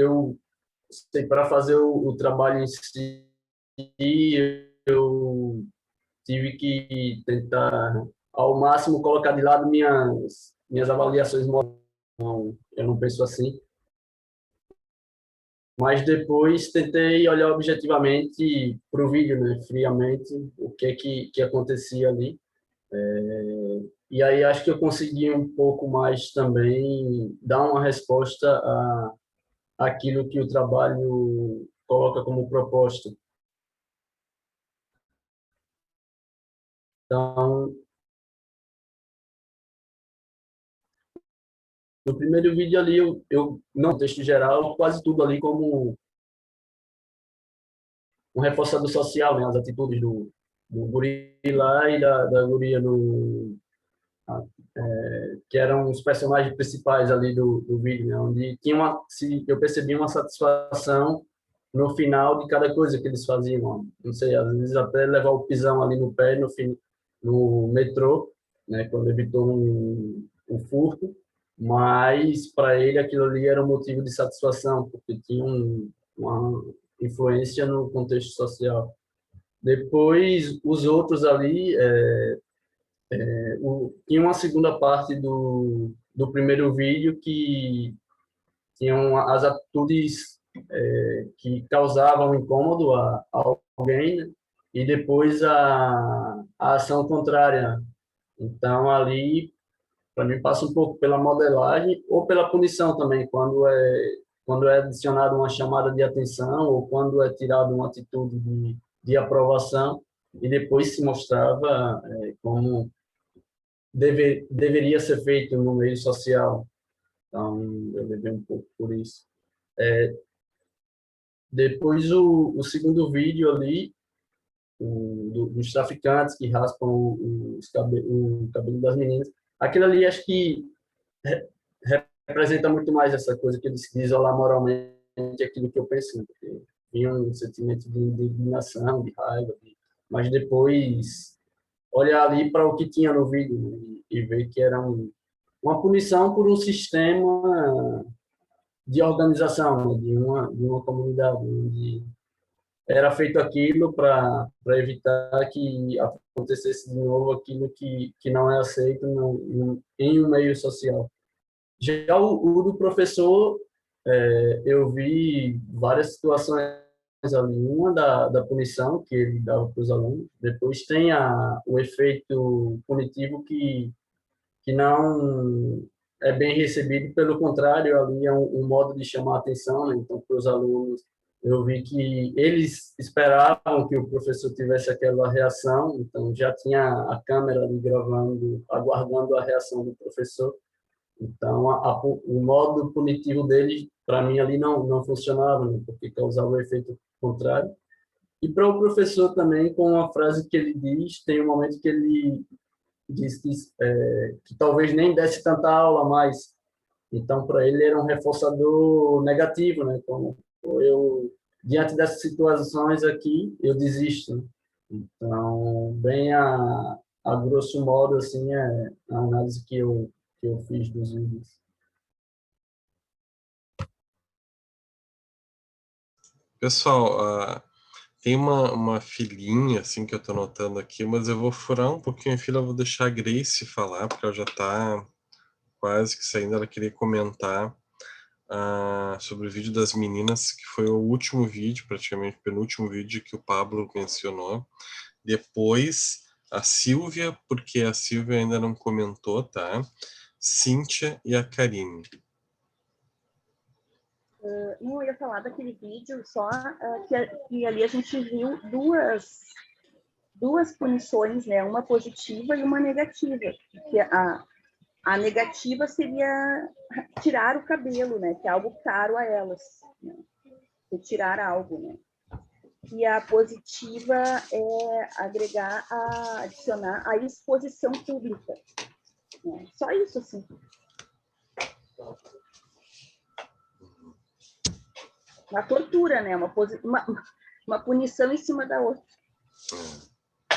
para fazer o trabalho em si, eu tive que tentar, ao máximo, colocar de lado minhas avaliações morais. Eu não penso assim. Mas depois tentei olhar objetivamente para o vídeo, né, friamente, o que acontecia ali. E aí acho que eu consegui um pouco mais também dar uma resposta àquilo que o trabalho coloca como proposta. Então, no primeiro vídeo ali, no texto geral, quase tudo ali como um reforçador social, né? As atitudes do guri lá e da guria que eram os personagens principais ali do vídeo, né? Onde eu percebi uma satisfação no final de cada coisa que eles faziam. Não sei, às vezes até levar o pisão ali no pé no metrô, né? Quando evitou um furto, mas para ele aquilo ali era um motivo de satisfação, porque tinha uma influência no contexto social. Depois, os outros ali, tinha uma segunda parte do primeiro vídeo que tinham as atitudes que causavam incômodo a alguém, né? E depois a ação contrária. Então, ali, para mim, passa um pouco pela modelagem ou pela punição também, quando é adicionada uma chamada de atenção ou quando é tirada uma atitude de aprovação e depois se mostrava como deveria ser feito no meio social. Então, eu levei um pouco por isso. Depois, o segundo vídeo ali, dos traficantes que raspam o cabelo das meninas, aquilo ali acho que representa muito mais essa coisa que eles quis isolar moralmente aquilo que eu pensei, porque tinha um sentimento de indignação, de raiva, mas depois olhar ali para o que tinha no vídeo, né, e ver que era uma punição por um sistema de organização, né, de uma comunidade, onde era feito aquilo para evitar que acontecesse de novo aquilo que não é aceito em um meio social. Já o do professor, eu vi várias situações ali. Uma da punição que ele dava para os alunos, depois tem o efeito punitivo que não é bem recebido, pelo contrário, ali é um modo de chamar a atenção, né? Então, para os alunos, eu vi que eles esperavam que o professor tivesse aquela reação, então já tinha a câmera ali gravando, aguardando a reação do professor. Então, o modo punitivo dele, para mim, ali não funcionava, né? Porque causava o efeito contrário. E para o professor também, com uma frase que ele diz, tem um momento que ele diz que talvez nem desse tanta aula mais. Então, para ele, era um reforçador negativo, né? Como diante dessas situações aqui, eu desisto, né? Então, bem a grosso modo, assim, é a análise que eu fiz dos vídeos. Pessoal, tem uma filinha assim que eu tô notando aqui, mas eu vou furar um pouquinho a fila, eu vou deixar a Grace falar, porque ela já tá quase que saindo. Ela queria comentar sobre o vídeo das meninas, que foi o último vídeo, praticamente o penúltimo vídeo que o Pablo mencionou. Depois a Silvia, porque a Silvia ainda não comentou, tá? Cíntia e a Karine. Não, eu ia falar daquele vídeo só que ali a gente viu duas punições, né? Uma positiva e uma negativa. Que a negativa seria tirar o cabelo, né? Que é algo caro a elas, né? Retirar algo, né? E a positiva é adicionar a exposição pública, né? Só isso, assim. Uma tortura, né? Uma punição em cima da outra.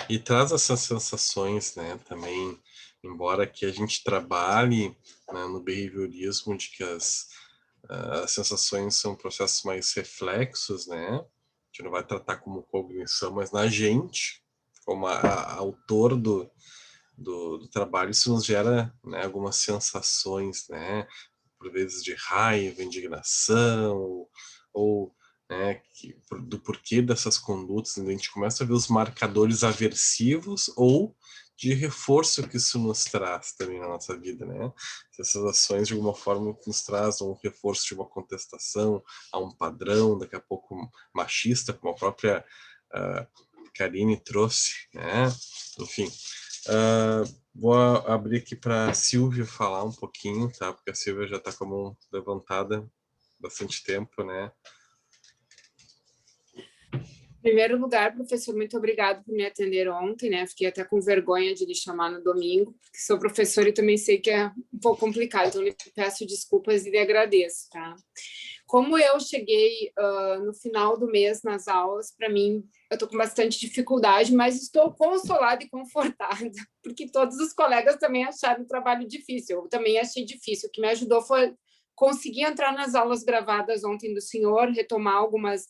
E traz essas sensações, né? Também, embora que a gente trabalhe, né, no behaviorismo, de que as sensações são processos mais reflexos, né? A gente não vai tratar como cognição, mas na gente, como autor do trabalho, isso nos gera, né, algumas sensações, né? Por vezes de raiva, indignação, ou né, do porquê dessas condutas. A gente começa a ver os marcadores aversivos ou de reforço que isso nos traz também na nossa vida, né? Essas ações, de alguma forma, nos trazem um reforço de uma contestação a um padrão, daqui a pouco machista, como a própria Karine trouxe, né? Enfim, vou abrir aqui para a Silvia falar um pouquinho, tá? Porque a Silvia já está com a mão levantada há bastante tempo, né? Em primeiro lugar, professor, muito obrigado por me atender ontem, né? Fiquei até com vergonha de lhe chamar no domingo, porque sou professora e também sei que é um pouco complicado, então lhe peço desculpas e lhe agradeço, tá? Como eu cheguei no final do mês nas aulas, para mim, eu estou com bastante dificuldade, mas estou consolada e confortada, porque todos os colegas também acharam o trabalho difícil, eu também achei difícil. O que me ajudou foi conseguir entrar nas aulas gravadas ontem do senhor, retomar algumas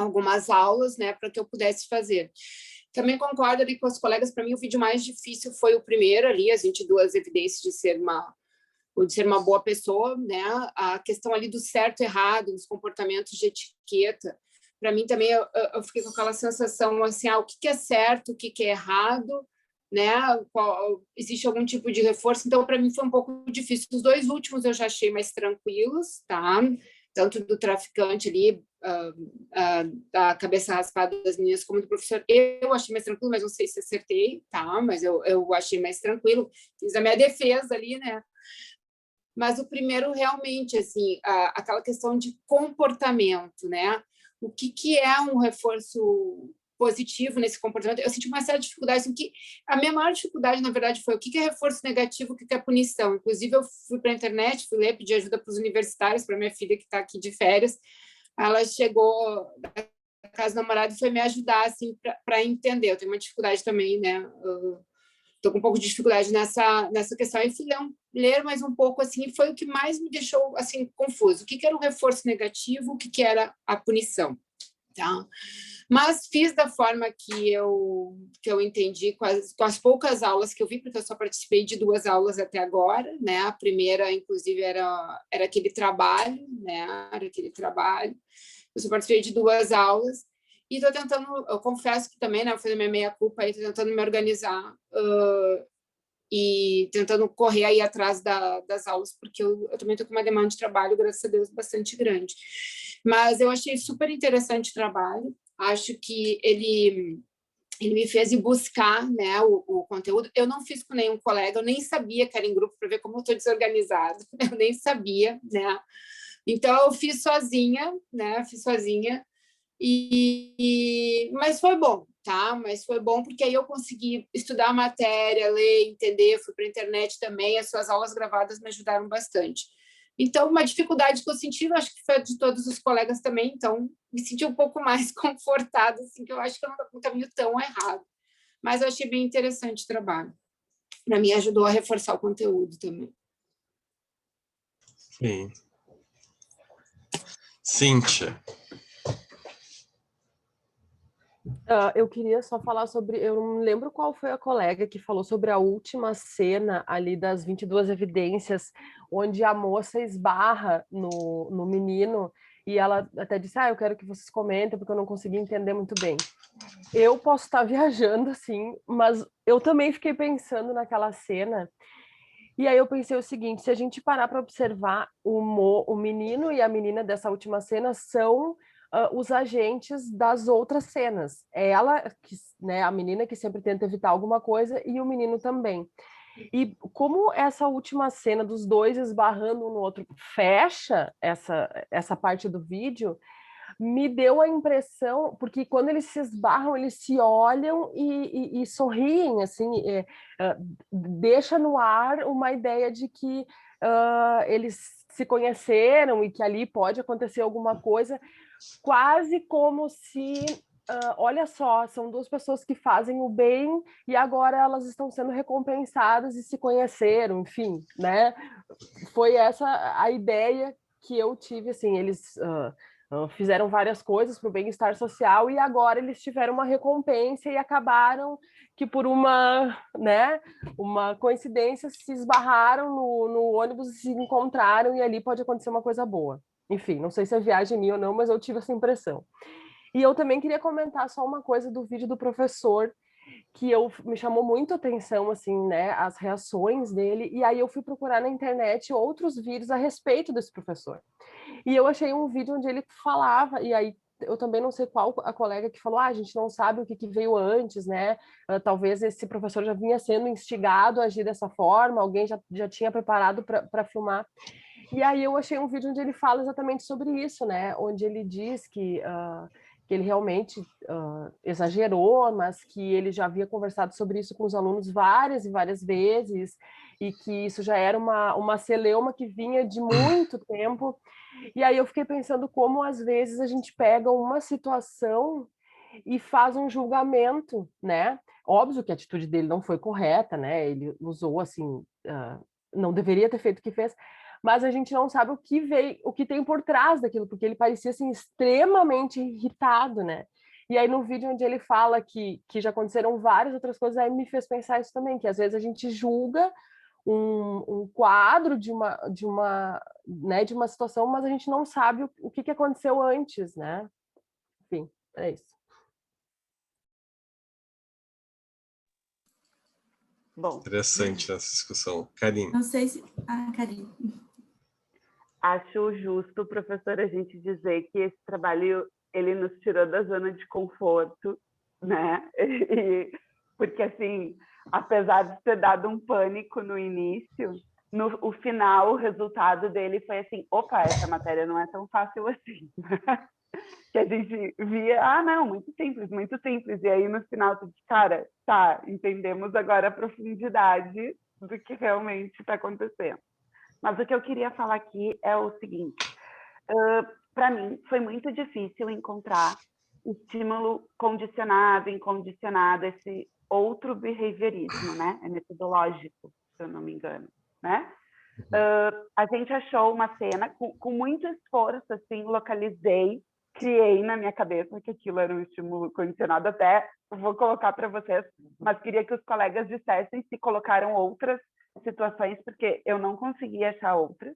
algumas aulas, né, para que eu pudesse fazer. Também concordo ali com os colegas, para mim o vídeo mais difícil foi o primeiro ali, as 22 evidências de ser uma boa pessoa, né? A questão ali do certo e errado, os comportamentos de etiqueta. Para mim também eu fiquei com aquela sensação assim, o que é certo, o que é errado, né? Existe algum tipo de reforço? Então, para mim foi um pouco difícil. Os dois últimos eu já achei mais tranquilos, tá? Tanto do traficante ali, da cabeça raspada das meninas, como do professor. Eu achei mais tranquilo, mas não sei se acertei, tá? Mas eu achei mais tranquilo. Fiz a minha defesa ali, né? Mas o primeiro, realmente, assim, aquela questão de comportamento, né? O que é um reforço positivo nesse comportamento? Eu senti uma série de dificuldades, assim, que a minha maior dificuldade, na verdade, foi o que é reforço negativo, o que é punição. Inclusive, eu fui para a internet, fui ler, pedi ajuda para os universitários, para minha filha que está aqui de férias. Ela chegou da casa do namorado e foi me ajudar, assim, para entender. Eu tenho uma dificuldade também, né? Estou com um pouco de dificuldade nessa questão. E fui ler mais um pouco, assim, e foi o que mais me deixou, assim, confuso. O que era o reforço negativo, o que era a punição, tá? Mas fiz da forma que eu entendi, com as poucas aulas que eu vi, porque eu só participei de 2 aulas até agora, né? A primeira, inclusive, era aquele trabalho, né? Era aquele trabalho. Eu só participei de 2 aulas. E estou tentando, eu confesso que também, né, eu fiz a minha meia-culpa aí, estou tentando me organizar e tentando correr aí atrás das aulas, porque eu também estou com uma demanda de trabalho, graças a Deus, bastante grande. Mas eu achei super interessante o trabalho, acho que ele me fez ir buscar, né, o conteúdo. Eu não fiz com nenhum colega, eu nem sabia que era em grupo, para ver como eu estou desorganizada, eu nem sabia, né? Então, eu fiz sozinha, né, mas foi bom, tá? Mas foi bom porque aí eu consegui estudar a matéria, ler, entender, fui para a internet também, as suas aulas gravadas me ajudaram bastante. Então, uma dificuldade que eu senti, eu acho que foi de todos os colegas também, então me senti um pouco mais confortada, assim, que eu acho que eu não estou no caminho tão errado. Mas eu achei bem interessante o trabalho. Para mim, ajudou a reforçar o conteúdo também. Sim. Cíntia. Eu queria só falar sobre, eu não lembro qual foi a colega que falou sobre a última cena ali das 22 evidências, onde a moça esbarra no menino, e ela até disse, eu quero que vocês comentem, porque eu não consegui entender muito bem. Eu posso estar viajando, assim, mas eu também fiquei pensando naquela cena, e aí eu pensei o seguinte, se a gente parar para observar, o menino e a menina dessa última cena são os agentes das outras cenas. É ela, né, a menina que sempre tenta evitar alguma coisa, e o menino também. E como essa última cena dos dois esbarrando um no outro fecha essa parte do vídeo, me deu a impressão, porque quando eles se esbarram, eles se olham e sorriem, assim, deixa no ar uma ideia de que eles se conheceram e que ali pode acontecer alguma coisa, quase como se, olha só, são 2 pessoas que fazem o bem e agora elas estão sendo recompensadas e se conheceram, enfim, né? Foi essa a ideia que eu tive, assim, eles fizeram várias coisas para o bem-estar social e agora eles tiveram uma recompensa e acabaram que por uma coincidência se esbarraram no ônibus e se encontraram e ali pode acontecer uma coisa boa. Enfim, não sei se é viagem minha ou não, mas eu tive essa impressão. E eu também queria comentar só uma coisa do vídeo do professor, que me chamou muito a atenção, assim, né, as reações dele, e aí eu fui procurar na internet outros vídeos a respeito desse professor. E eu achei um vídeo onde ele falava, e aí eu também não sei qual a colega que falou, a gente não sabe o que veio antes, né? Talvez esse professor já vinha sendo instigado a agir dessa forma, alguém já tinha preparado para filmar. E aí eu achei um vídeo onde ele fala exatamente sobre isso, né? Onde ele diz que ele realmente exagerou, mas que ele já havia conversado sobre isso com os alunos várias e várias vezes, e que isso já era uma celeuma que vinha de muito tempo. E aí eu fiquei pensando como, às vezes, a gente pega uma situação e faz um julgamento, né? Óbvio que a atitude dele não foi correta, né? Ele usou, assim, não deveria ter feito o que fez, mas a gente não sabe o que veio, o que tem por trás daquilo, porque ele parecia assim extremamente irritado, né? E aí no vídeo onde ele fala que já aconteceram várias outras coisas, aí me fez pensar isso também, que às vezes a gente julga um quadro de uma situação, mas a gente não sabe o que aconteceu antes, né? Enfim, é isso. Bom. Interessante essa discussão. Karine. Não sei se... Karine. Acho justo, professor, a gente dizer que esse trabalho, ele nos tirou da zona de conforto, né? Porque, assim, apesar de ter dado um pânico no início, no final, o resultado dele foi assim, opa, essa matéria não é tão fácil assim. Que a gente via, não, muito simples, e aí no final, cara, tá, entendemos agora a profundidade do que realmente está acontecendo. Mas o que eu queria falar aqui é o seguinte, para mim foi muito difícil encontrar estímulo condicionado, incondicionado, esse outro behaviorismo, né? É metodológico, se eu não me engano, né? A gente achou uma cena com muito esforço, assim, localizei, criei na minha cabeça que aquilo era um estímulo condicionado, até vou colocar para vocês, mas queria que os colegas dissessem se colocaram outras situações, porque eu não consegui achar outras,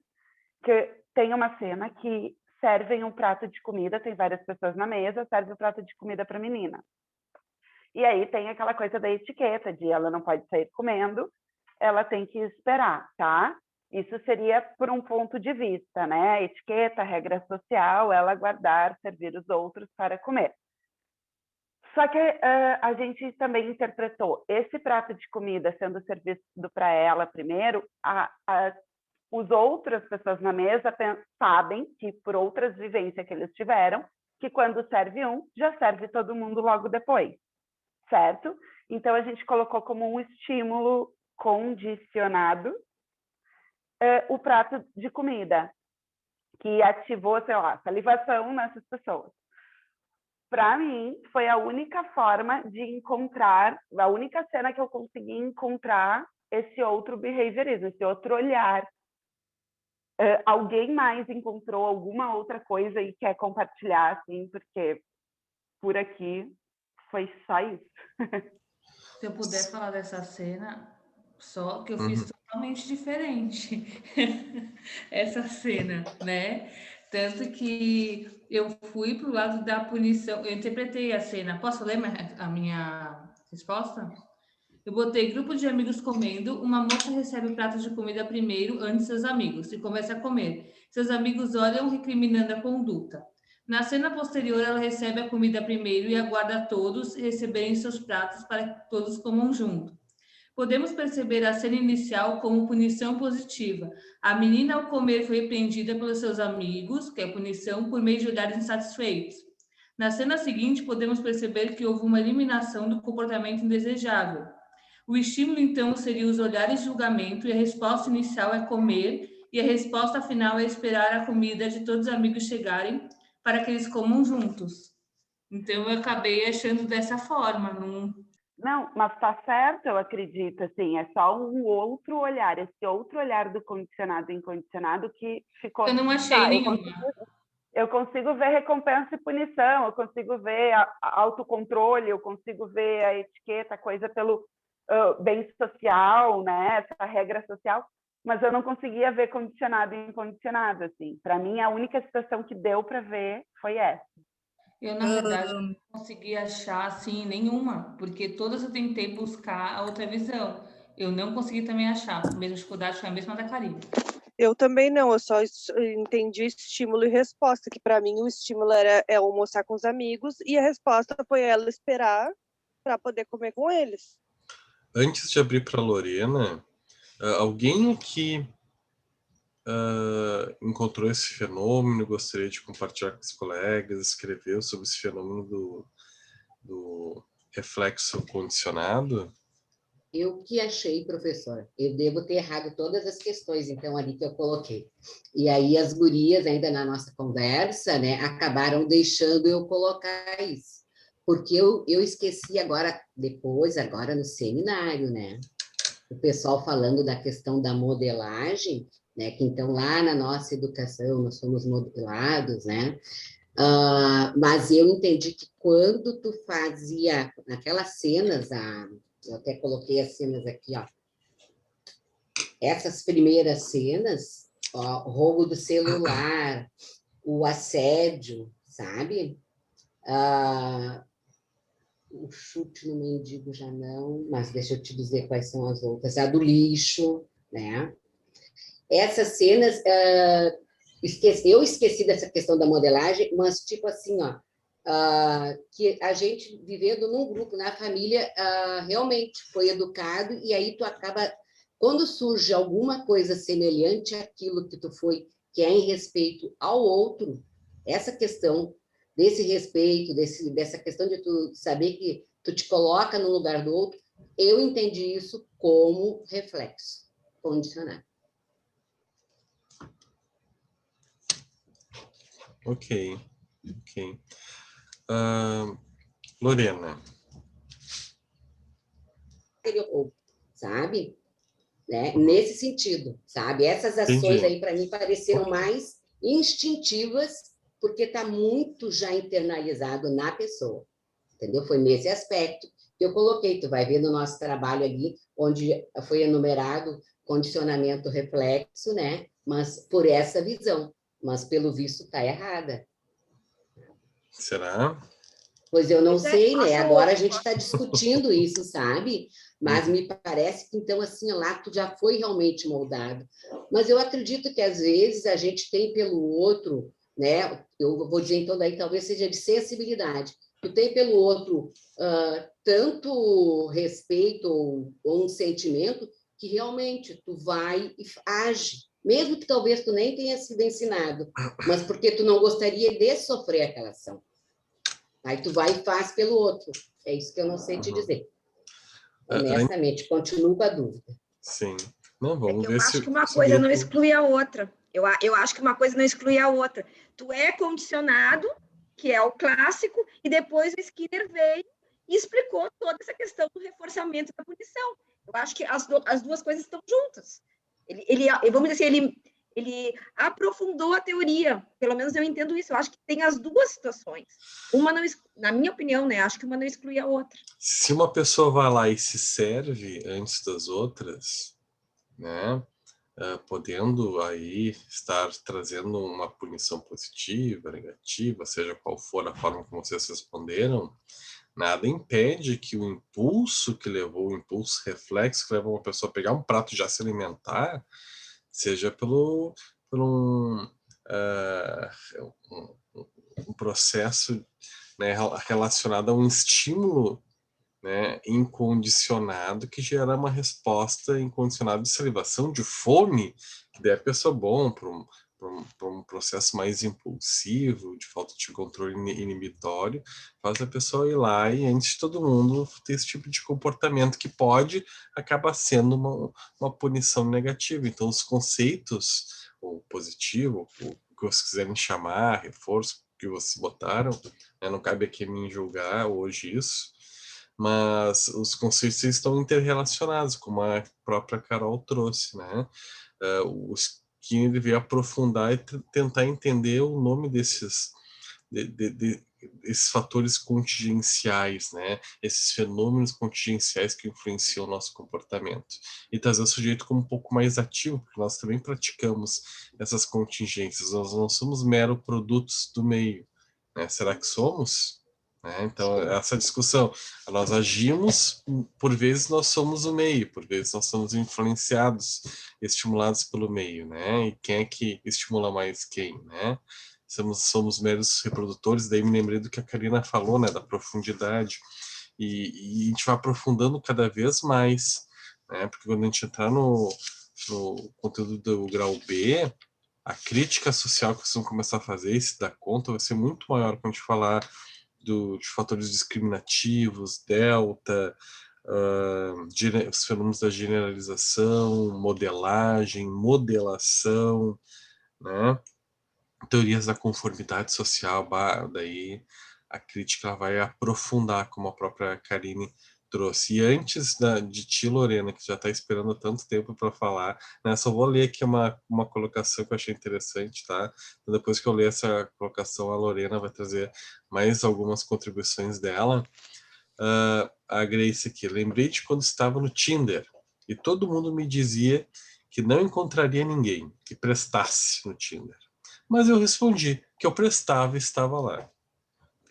que tem uma cena que servem um prato de comida, tem várias pessoas na mesa, serve um prato de comida para a menina. E aí tem aquela coisa da etiqueta, de ela não pode sair comendo, ela tem que esperar, tá? Isso seria por um ponto de vista, né? Etiqueta, regra social, ela aguardar, servir os outros para comer. Só que a gente também interpretou esse prato de comida sendo servido para ela primeiro, os outras pessoas na mesa sabem que, por outras vivências que eles tiveram, que quando serve um, já serve todo mundo logo depois, certo? Então, a gente colocou como um estímulo condicionado o prato de comida, que ativou, sei lá, salivação nessas pessoas. Para mim, foi a única forma de encontrar, a única cena que eu consegui encontrar esse outro behaviorismo, esse outro olhar. Alguém mais encontrou alguma outra coisa e quer compartilhar, assim, porque por aqui foi só isso. Se eu puder falar dessa cena, só que eu fiz totalmente diferente essa cena, né? Tanto que eu fui para o lado da punição, eu interpretei a cena. Posso ler a minha resposta? Eu botei grupo de amigos comendo, uma moça recebe o prato de comida primeiro, antes de seus amigos, e começa a comer. Seus amigos olham, recriminando a conduta. Na cena posterior, ela recebe a comida primeiro e aguarda todos receberem seus pratos para que todos comam junto. Podemos perceber a cena inicial como punição positiva. A menina, ao comer, foi repreendida pelos seus amigos, que é punição, por meio de olhares insatisfeitos. Na cena seguinte, podemos perceber que houve uma eliminação do comportamento indesejável. O estímulo, então, seria os olhares de julgamento, e a resposta inicial é comer, e a resposta final é esperar a comida de todos os amigos chegarem para que eles comam juntos. Então, eu acabei achando dessa forma. Não, mas tá certo, eu acredito, assim, é só um outro olhar, esse outro olhar do condicionado e incondicionado que ficou... Eu não achei nenhuma. Eu consigo ver recompensa e punição, eu consigo ver autocontrole, eu consigo ver a etiqueta, coisa pelo bem social, né, essa regra social, mas eu não conseguia ver condicionado e incondicionado, assim. Para mim, a única situação que deu para ver foi essa. Eu, na verdade, não consegui achar, assim, nenhuma, porque todas eu tentei buscar a outra visão. Eu não consegui também achar. A mesma dificuldade foi a mesma da Karine. Eu também não, eu só entendi estímulo e resposta, que para mim o estímulo era almoçar com os amigos e a resposta foi ela esperar para poder comer com eles. Antes de abrir para a Lorena, alguém aqui encontrou esse fenômeno, gostaria de compartilhar com os colegas, escreveu sobre esse fenômeno do reflexo condicionado? Eu que achei, professor. Eu devo ter errado todas as questões, então, ali que eu coloquei. E aí as gurias, ainda na nossa conversa, né, acabaram deixando eu colocar isso. Porque eu esqueci agora no seminário, né? o pessoal falando da questão da modelagem, né? Que então lá na nossa educação nós somos modelados, né? Mas eu entendi que quando tu fazia aquelas cenas, eu até coloquei as cenas aqui, ó. Essas primeiras cenas, ó, o roubo do celular, o assédio, sabe? O chute no mendigo já não, mas deixa eu te dizer quais são as outras. A do lixo, né? Essas cenas, eu esqueci dessa questão da modelagem, mas tipo assim, ó, que a gente vivendo num grupo, na família, realmente foi educado, e aí tu acaba, quando surge alguma coisa semelhante àquilo que tu foi, que é em respeito ao outro, essa questão desse respeito, dessa questão de tu saber que tu te coloca no lugar do outro, eu entendi isso como reflexo condicionado. Ok. Lorena. Sabe? Né? Nesse sentido, sabe? Essas ações aí, para mim, pareceram mais instintivas, porque está muito já internalizado na pessoa, entendeu? Foi nesse aspecto que eu coloquei. Tu vai ver no nosso trabalho ali, onde foi enumerado condicionamento reflexo, né? Mas por essa visão. Mas, pelo visto, está errada. Será? Pois eu não sei, né? Agora a gente está discutindo isso, sabe? Mas me parece que, então, assim, lá tu já foi realmente moldado. Mas eu acredito que, às vezes, a gente tem pelo outro, né? Eu vou dizer, então, daí talvez seja de sensibilidade. Tu tem pelo outro tanto respeito ou um sentimento que realmente tu vai e age. Mesmo que talvez tu nem tenha sido ensinado, mas porque tu não gostaria de sofrer aquela ação. Aí tu vai e faz pelo outro. É isso que eu não sei te dizer. Honestamente, continuo com a dúvida. Sim. Não, vamos ver eu acho que uma coisa não exclui a outra. Eu acho que uma coisa não exclui a outra. Tu é condicionado, que é o clássico, e depois o Skinner veio e explicou toda essa questão do reforçamento da punição. Eu acho que as duas coisas estão juntas. Vamos dizer assim, ele aprofundou a teoria, pelo menos eu entendo isso. Eu acho que tem as duas situações. Uma não, na minha opinião, né? Acho que uma não exclui a outra. Se uma pessoa vai lá e se serve antes das outras, né? Podendo aí estar trazendo uma punição positiva, negativa, seja qual for a forma como vocês responderam, nada impede que o impulso que levou, o impulso reflexo que levou uma pessoa a pegar um prato e já se alimentar, seja pelo um processo, né, relacionado a um estímulo, né, incondicionado que gera uma resposta incondicionada de salivação, de fome, que daí a pessoa bom para um processo mais impulsivo, de falta de controle inibitório, faz a pessoa ir lá e, antes de todo mundo, ter esse tipo de comportamento que pode acabar sendo uma punição negativa. Então, os conceitos, o positivo, o que vocês quiserem chamar, reforço que vocês botaram, né, não cabe aqui a mim julgar hoje isso, mas os conceitos estão interrelacionados, como a própria Carol trouxe, né? O Skinner veio aprofundar e tentar entender o nome desses fatores contingenciais, né? Esses fenômenos contingenciais que influenciam o nosso comportamento. E trazer o sujeito como um pouco mais ativo, porque nós também praticamos essas contingências, nós não somos mero produtos do meio, né? Será que somos? Então, essa discussão, nós agimos, por vezes nós somos o meio, por vezes nós somos influenciados, estimulados pelo meio, né? E quem é que estimula mais quem, né? Somos meros reprodutores. Daí me lembrei do que a Karina falou, né? Da profundidade, e a gente vai aprofundando cada vez mais, né? Porque quando a gente entrar no conteúdo do grau B, a crítica social que vocês vão começar a fazer e se dar conta vai ser muito maior quando a gente falar dos fatores discriminativos, delta, os fenômenos da generalização, modelagem, modelação, né? Teorias da conformidade social, daí a crítica ela vai aprofundar, como a própria Karine trouxe. E antes de ti, Lorena, que já está esperando tanto tempo para falar, né, só vou ler aqui uma colocação que eu achei interessante, tá? Então, depois que eu ler essa colocação, a Lorena vai trazer mais algumas contribuições dela. A Grace aqui, lembrei de quando estava no Tinder e todo mundo me dizia que não encontraria ninguém que prestasse no Tinder. Mas eu respondi que eu prestava e estava lá.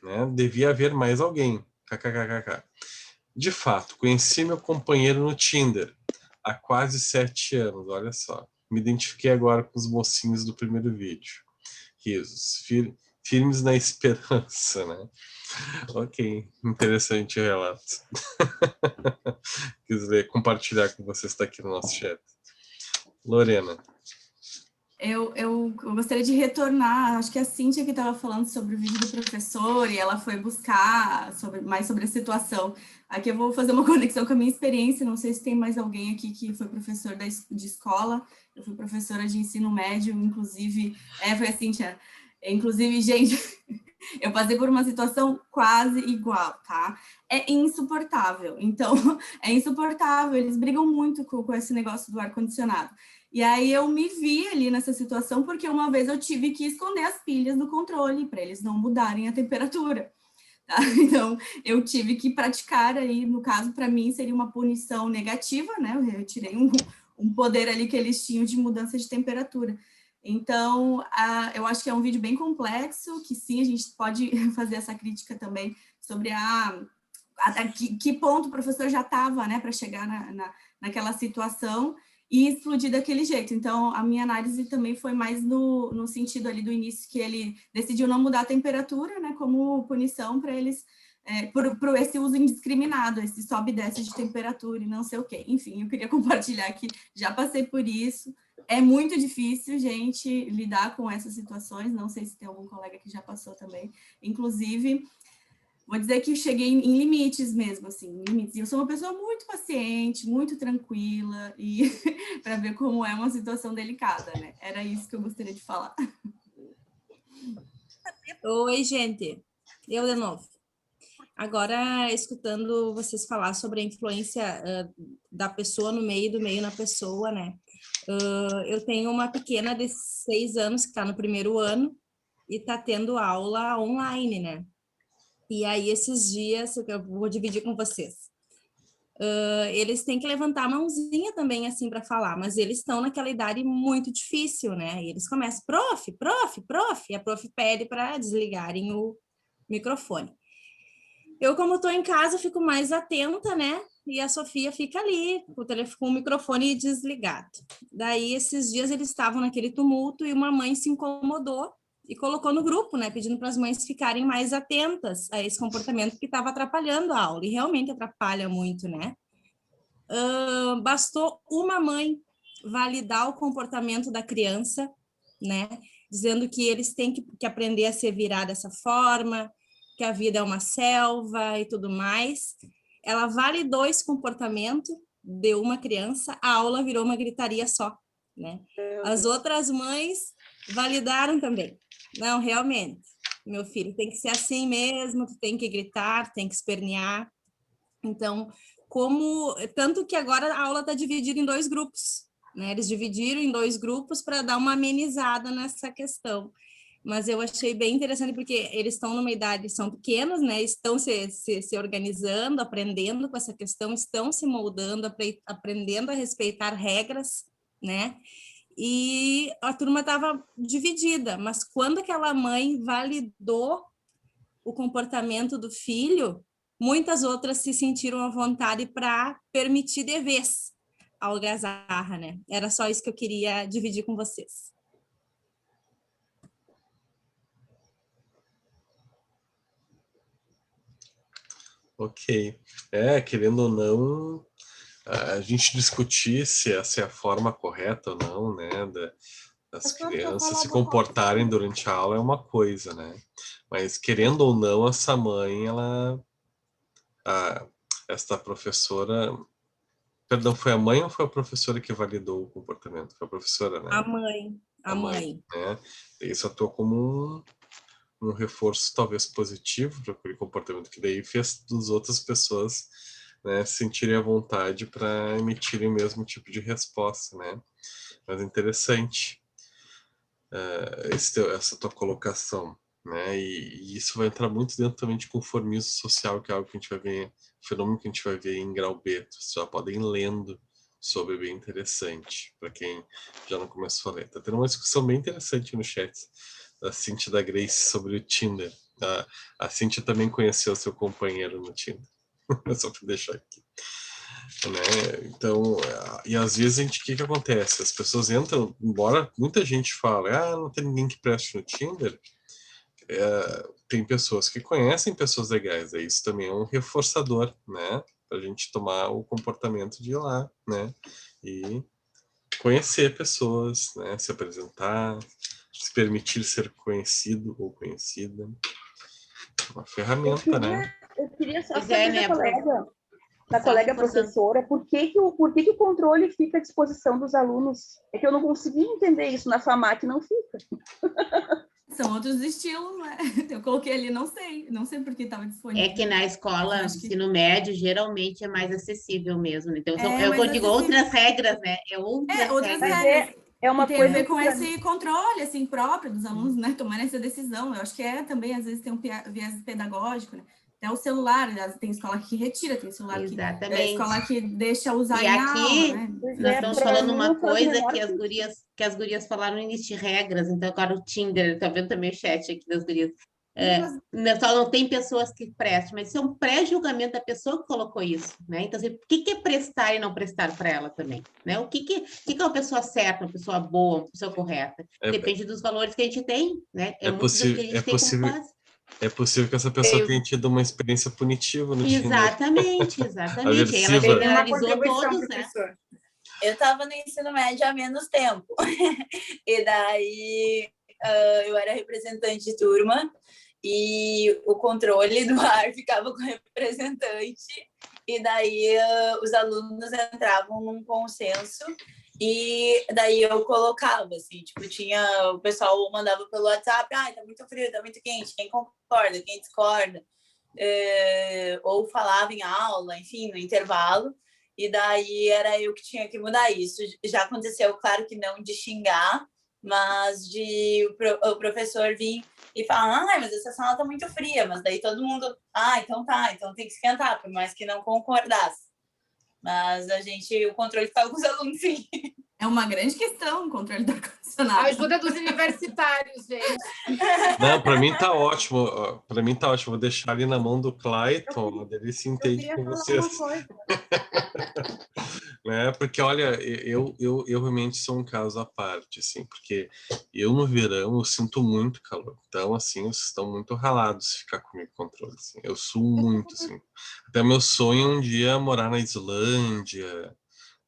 Né? Devia haver mais alguém. KKKKK. De fato, conheci meu companheiro no Tinder há quase 7 anos, olha só. Me identifiquei agora com os mocinhos do primeiro vídeo. Risos. Firmes na esperança, né? Ok, interessante o relato. Quis compartilhar com vocês, está aqui no nosso chat. Lorena. Eu gostaria de retornar, acho que a Cíntia que estava falando sobre o vídeo do professor e ela foi buscar mais sobre a situação. Aqui eu vou fazer uma conexão com a minha experiência, não sei se tem mais alguém aqui que foi professor de escola, eu fui professora de ensino médio, inclusive, foi a Cíntia, inclusive, gente, eu passei por uma situação quase igual, tá? É insuportável, então, é insuportável, eles brigam muito com esse negócio do ar-condicionado. E aí eu me vi ali nessa situação porque uma vez eu tive que esconder as pilhas do controle para eles não mudarem a temperatura. Tá? Então, eu tive que praticar aí, no caso, para mim, seria uma punição negativa, né? Eu retirei um poder ali que eles tinham de mudança de temperatura. Então, eu acho que é um vídeo bem complexo, que sim, a gente pode fazer essa crítica também sobre que ponto o professor já estava, né, para chegar naquela situação e explodir daquele jeito. Então, a minha análise também foi mais no sentido ali do início, que ele decidiu não mudar a temperatura, né, como punição para eles, por esse uso indiscriminado, esse sobe e desce de temperatura e não sei o quê. Enfim, eu queria compartilhar que já passei por isso. É muito difícil, gente, lidar com essas situações. Não sei se tem algum colega que já passou também. Inclusive, vou dizer que cheguei em limites mesmo, assim, limites. E eu sou uma pessoa muito paciente, muito tranquila, e para ver como é uma situação delicada, né? Era isso que eu gostaria de falar. Oi, gente. Eu de novo. Agora, escutando vocês falar sobre a influência da pessoa no meio, do meio na pessoa, né? Eu tenho uma pequena de 6 anos que está no primeiro ano e está tendo aula online, né? E aí, esses dias, eu vou dividir com vocês. Eles têm que levantar a mãozinha também, assim, para falar, mas eles estão naquela idade muito difícil, né? E eles começam, prof, e a prof pede para desligarem o microfone. Eu, como estou em casa, fico mais atenta, né? E a Sofia fica ali, com o microfone desligado. Daí, esses dias, eles estavam naquele tumulto e uma mãe se incomodou e colocou no grupo, né? Pedindo para as mães ficarem mais atentas a esse comportamento que estava atrapalhando a aula. E realmente atrapalha muito, né? Bastou uma mãe validar o comportamento da criança, né? Dizendo que eles têm que aprender a se virar dessa forma, que a vida é uma selva e tudo mais. Ela validou esse comportamento de uma criança, a aula virou uma gritaria só, né? As outras mães validaram também. Não, realmente, meu filho, tem que ser assim mesmo, tu tem que gritar, tem que espernear. Então, tanto que agora a aula está dividida em 2 grupos, né? Eles dividiram em 2 grupos para dar uma amenizada nessa questão. Mas eu achei bem interessante porque eles estão numa idade, são pequenos, né? Estão se organizando, aprendendo com essa questão, estão se moldando, aprendendo a respeitar regras, né? E a turma estava dividida, mas quando aquela mãe validou o comportamento do filho, muitas outras se sentiram à vontade para permitir de vez a algazarra, né? Era só isso que eu queria dividir com vocês. Ok. Querendo ou não, a gente discutir se essa é a forma correta ou não, né, das crianças se comportarem durante a aula é uma coisa, né? Mas querendo ou não, essa mãe, esta professora, perdão, foi a mãe ou foi a professora que validou o comportamento? Foi a professora, né? A mãe. Né? Isso atua como um reforço talvez positivo para aquele comportamento que daí fez das outras pessoas né, se sentirem à vontade para emitirem o mesmo tipo de resposta, né? Mas é interessante essa tua colocação, né? E isso vai entrar muito dentro também de conformismo social, que é algo que a gente vai ver, fenômeno que a gente vai ver em grau beta. Vocês já podem ir lendo sobre, bem interessante, para quem já não começou a ler. Tá tendo uma discussão bem interessante no chat da Cíntia e da Grace sobre o Tinder. A Cíntia também conheceu seu companheiro no Tinder. Só para deixar aqui. Né? Então, e às vezes o que acontece? As pessoas entram, embora muita gente fale, não tem ninguém que preste no Tinder, tem pessoas que conhecem pessoas legais, isso também é um reforçador, né? Para a gente tomar o comportamento de ir lá, né? E conhecer pessoas, né? Se apresentar, se permitir ser conhecido ou conhecida. Uma ferramenta, né? Eu queria só Pois saber né, da colega professora, por que o controle fica à disposição dos alunos? É que eu não consegui entender isso, na FAMAC não fica. São outros estilos, né? Eu coloquei ali, não sei por que estava disponível. É que na escola, ensino médio, geralmente é mais acessível mesmo. Né? Então, É eu digo outras regras, né? Outras regras. Uma tem coisa a ver com esse controle, assim, próprio dos alunos, né? Tomarem essa decisão. Eu acho que também, às vezes, tem um viés pedagógico, né? Até o celular, tem escola que retira, tem celular escola que deixa usar e em aqui, aula, né? Nós estamos falando uma coisa que as gurias falaram no início de regras, então agora o Tinder, tá vendo também o chat aqui das gurias. Só não tem pessoas que prestem, mas isso é um pré-julgamento da pessoa que colocou isso, né? Então, assim, o que é prestar e não prestar para ela também, né? O que é uma pessoa certa, uma pessoa boa, uma pessoa correta? Depende dos valores que a gente tem, né? É possível que essa pessoa tenha tido uma experiência punitiva no Tinder. Exatamente. Aversiva. Ela generalizou todos, né? Eu estava no ensino médio há menos tempo. E daí eu era representante de turma e o controle do ar ficava com o representante. E daí os alunos entravam num consenso e daí eu colocava, assim, tipo, o pessoal mandava pelo WhatsApp, tá muito frio, tá muito quente, quem concorda, quem discorda, ou falava em aula, enfim, no intervalo, e daí era eu que tinha que mudar isso. Já aconteceu, claro que não de xingar, mas de o professor vir e falar, mas essa sala tá muito fria, mas daí todo mundo, então tá, então tem que esquentar, por mais que não concordasse. Mas o controle ficava com os alunos, sim. É uma grande questão o controle do ar-condicionado. A ajuda dos universitários, gente. Não, para mim tá ótimo. Para mim tá ótimo. Vou deixar ali na mão do Clayton, ele se entende com vocês. Né? Porque, olha, eu realmente sou um caso à parte, assim, porque eu no verão eu sinto muito calor. Então, assim, vocês estão muito ralados se ficar comigo com controle. Assim. Eu suo muito, assim. Até meu sonho é um dia morar na Islândia,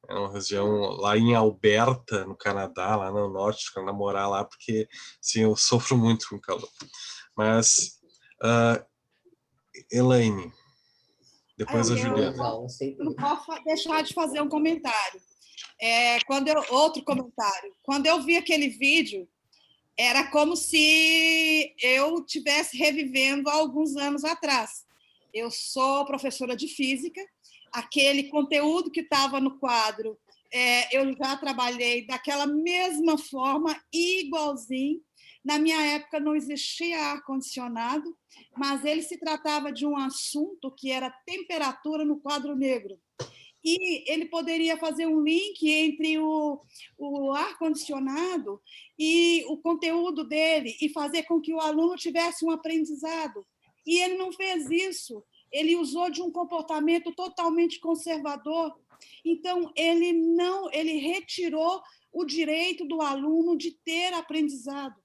uma região lá em Alberta, no Canadá, lá no norte, para morar lá, porque, assim, eu sofro muito com calor. Mas, Elaine, depois a Juliana. Não posso deixar de fazer um comentário. Outro comentário. Quando eu vi aquele vídeo, era como se eu estivesse revivendo há alguns anos atrás. Eu sou professora de física, aquele conteúdo que estava no quadro, eu já trabalhei daquela mesma forma, igualzinho. Na minha época não existia ar-condicionado, mas ele se tratava de um assunto que era temperatura no quadro negro. E ele poderia fazer um link entre o ar-condicionado e o conteúdo dele e fazer com que o aluno tivesse um aprendizado. E ele não fez isso. Ele usou de um comportamento totalmente conservador. Então, ele retirou o direito do aluno de ter aprendizado,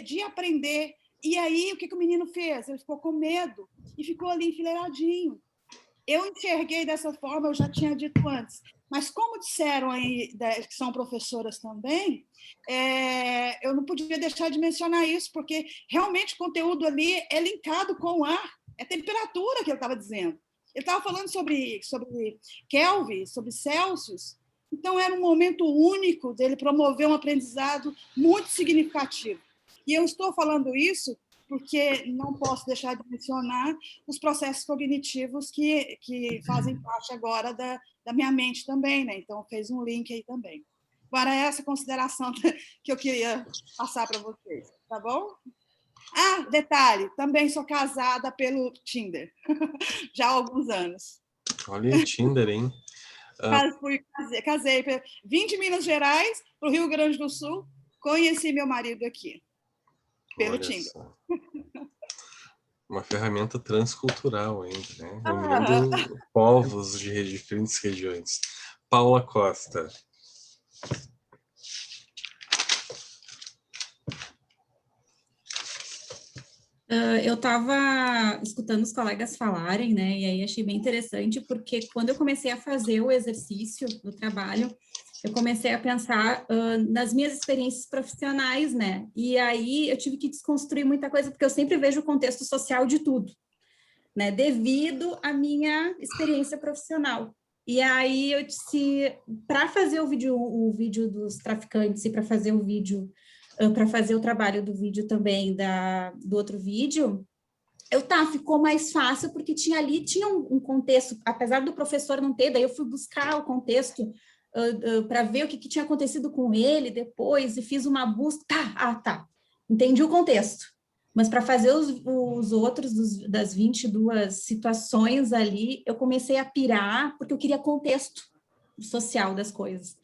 de aprender. E aí, o que o menino fez? Ele ficou com medo e ficou ali enfileiradinho. Eu enxerguei dessa forma, eu já tinha dito antes. Mas como disseram aí, que são professoras também, eu não podia deixar de mencionar isso, porque realmente o conteúdo ali é linkado com o ar, é temperatura que ele estava dizendo. Ele estava falando sobre Kelvin, sobre Celsius. Então, era um momento único dele promover um aprendizado muito significativo. E eu estou falando isso porque não posso deixar de mencionar os processos cognitivos que fazem parte agora da minha mente também, né? Então, fez um link aí também. Agora, essa consideração que eu queria passar para vocês, tá bom? Ah, detalhe, também sou casada pelo Tinder, já há alguns anos. Olha aí, Tinder, hein? Casei, vim de Minas Gerais para o Rio Grande do Sul, conheci meu marido aqui, pelo Tinder. Só. Uma ferramenta transcultural ainda, né? Unindo povos de diferentes regiões. Paula Costa. Eu estava escutando os colegas falarem, né, e aí achei bem interessante, porque quando eu comecei a fazer o exercício do trabalho, eu comecei a pensar nas minhas experiências profissionais, né, e aí eu tive que desconstruir muita coisa, porque eu sempre vejo o contexto social de tudo, né, devido à minha experiência profissional. E aí eu disse, para fazer o vídeo dos traficantes e para fazer o vídeo para fazer o trabalho do vídeo também, do outro vídeo, ficou mais fácil, porque tinha um contexto, apesar do professor não ter, daí eu fui buscar o contexto para ver o que tinha acontecido com ele depois, e fiz uma busca, entendi o contexto, mas para fazer os outros, das 22 situações ali, eu comecei a pirar, porque eu queria contexto social das coisas.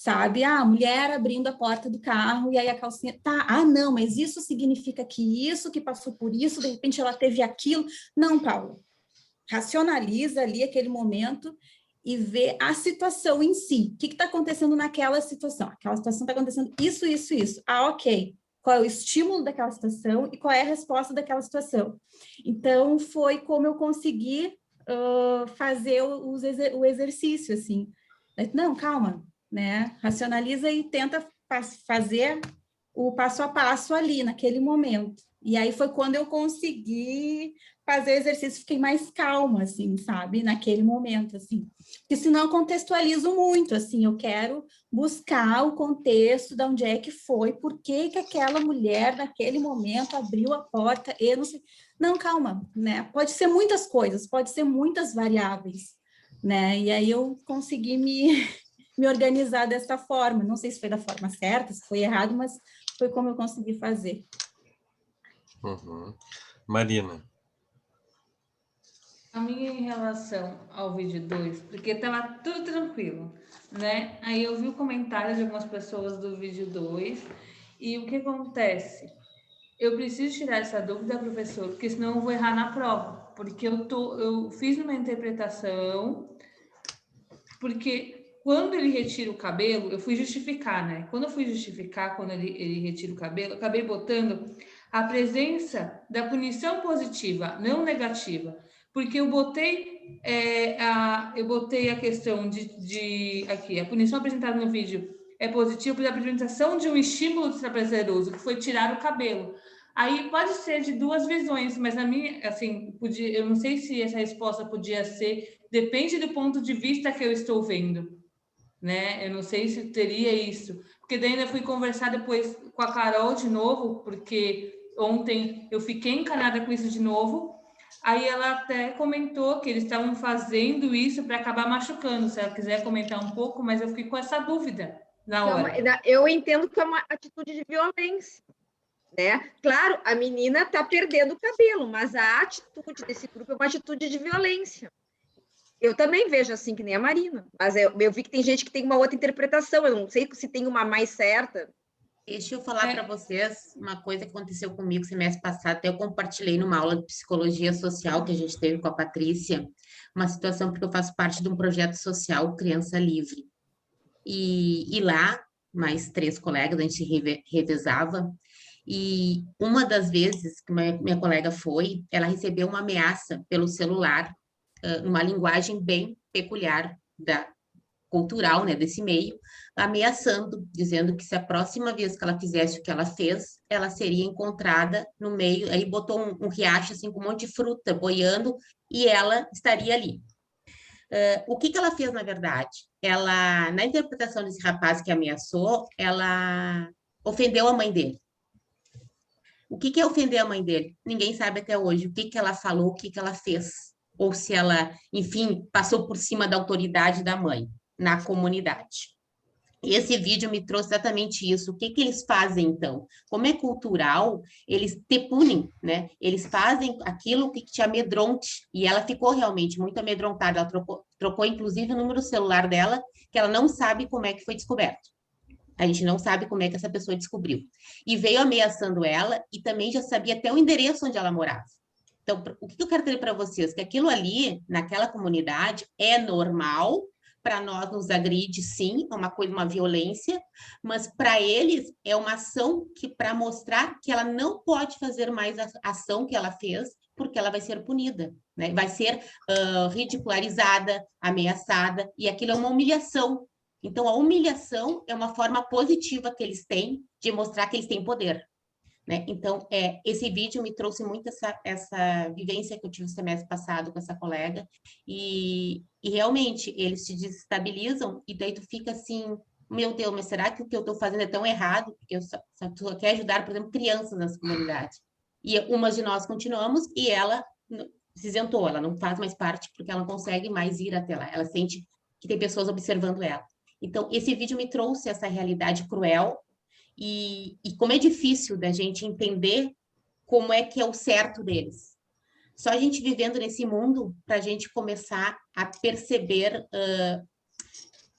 Sabe? A mulher abrindo a porta do carro e aí a calcinha, não, mas isso significa que isso, que passou por isso, de repente ela teve aquilo. Não, Paula, racionaliza ali aquele momento e vê a situação em si. O que está acontecendo naquela situação? Aquela situação está acontecendo isso, isso, isso. Ok. Qual é o estímulo daquela situação e qual é a resposta daquela situação? Então, foi como eu consegui fazer o exercício, assim. Não, calma, né? Racionaliza e tenta fazer o passo a passo ali, naquele momento. E aí foi quando eu consegui fazer o exercício, fiquei mais calma, assim, sabe? Naquele momento, assim. Porque senão eu contextualizo muito, assim, eu quero buscar o contexto de onde é que foi, por que aquela mulher, naquele momento, abriu a porta, e não sei... Não, calma, né? Pode ser muitas coisas, pode ser muitas variáveis, né? E aí eu consegui me organizar dessa forma. Não sei se foi da forma certa, se foi errado, mas foi como eu consegui fazer. Uhum. Marina. A minha em relação ao vídeo 2, porque estava tudo tranquilo, né? Aí eu vi o comentário de algumas pessoas do vídeo 2 e o que acontece? Eu preciso tirar essa dúvida, professor, porque senão eu vou errar na prova, porque eu fiz uma interpretação, porque quando ele retira o cabelo, eu fui justificar, né? Quando eu fui justificar, quando ele retira o cabelo, eu acabei botando a presença da punição positiva, não negativa, porque eu botei a questão aqui, a punição apresentada no vídeo é positiva pela apresentação de um estímulo prazeroso, que foi tirar o cabelo. Aí pode ser de duas visões, mas a minha, assim, eu não sei se essa resposta podia ser, depende do ponto de vista que eu estou vendo, né? Eu não sei se teria isso, porque daí ainda fui conversar depois com a Carol de novo, porque ontem eu fiquei encanada com isso de novo. Aí ela até comentou que eles estavam fazendo isso para acabar machucando. Se ela quiser comentar um pouco, mas eu fiquei com essa dúvida na hora. Eu entendo que é uma atitude de violência, né? Claro, a menina está perdendo o cabelo, mas a atitude desse grupo é uma atitude de violência. Eu também vejo assim, que nem a Marina, mas eu vi que tem gente que tem uma outra interpretação, eu não sei se tem uma mais certa. Deixa eu falar para vocês uma coisa que aconteceu comigo semestre passado, até eu compartilhei numa aula de psicologia social que a gente teve com a Patrícia, uma situação porque eu faço parte de um projeto social Criança Livre. E lá, mais 3 colegas, a gente se revezava, e uma das vezes que minha colega foi, ela recebeu uma ameaça pelo celular, numa linguagem bem peculiar cultural, né, desse meio, ameaçando, dizendo que se a próxima vez que ela fizesse o que ela fez, ela seria encontrada no meio, aí botou um riacho assim com um monte de fruta boiando e ela estaria ali. O que ela fez, na verdade? Ela, na interpretação desse rapaz que ameaçou, ela ofendeu a mãe dele. O que é ofender a mãe dele? Ninguém sabe até hoje o que ela falou, o que ela fez. Ou se ela, enfim, passou por cima da autoridade da mãe na comunidade. Esse vídeo me trouxe exatamente isso. O que eles fazem, então? Como é cultural, eles te punem, né? Eles fazem aquilo que te amedronte. E ela ficou realmente muito amedrontada. Ela trocou inclusive, o número celular dela, que ela não sabe como é que foi descoberto. A gente não sabe como é que essa pessoa descobriu. E veio ameaçando ela e também já sabia até o endereço onde ela morava. Então, o que eu quero dizer para vocês? Que aquilo ali, naquela comunidade, é normal. Para nós nos agride, sim, é uma coisa, uma violência, mas para eles é uma ação que para mostrar que ela não pode fazer mais a ação que ela fez, porque ela vai ser punida, né? Vai ser ridicularizada, ameaçada, e aquilo é uma humilhação. Então, a humilhação é uma forma positiva que eles têm de mostrar que eles têm poder. Né? Então, esse vídeo me trouxe muito essa vivência que eu tive no semestre passado com essa colega, e realmente eles te desestabilizam, e daí tu fica assim, meu Deus, mas será que o que eu estou fazendo é tão errado? Porque eu só quero ajudar, por exemplo, crianças nas comunidades. E uma de nós continuamos, e ela se isentou, ela não faz mais parte, porque ela não consegue mais ir até lá, ela sente que tem pessoas observando ela. Então, esse vídeo me trouxe essa realidade cruel, e como é difícil da gente entender como é que é o certo deles. Só a gente vivendo nesse mundo para a gente começar a perceber,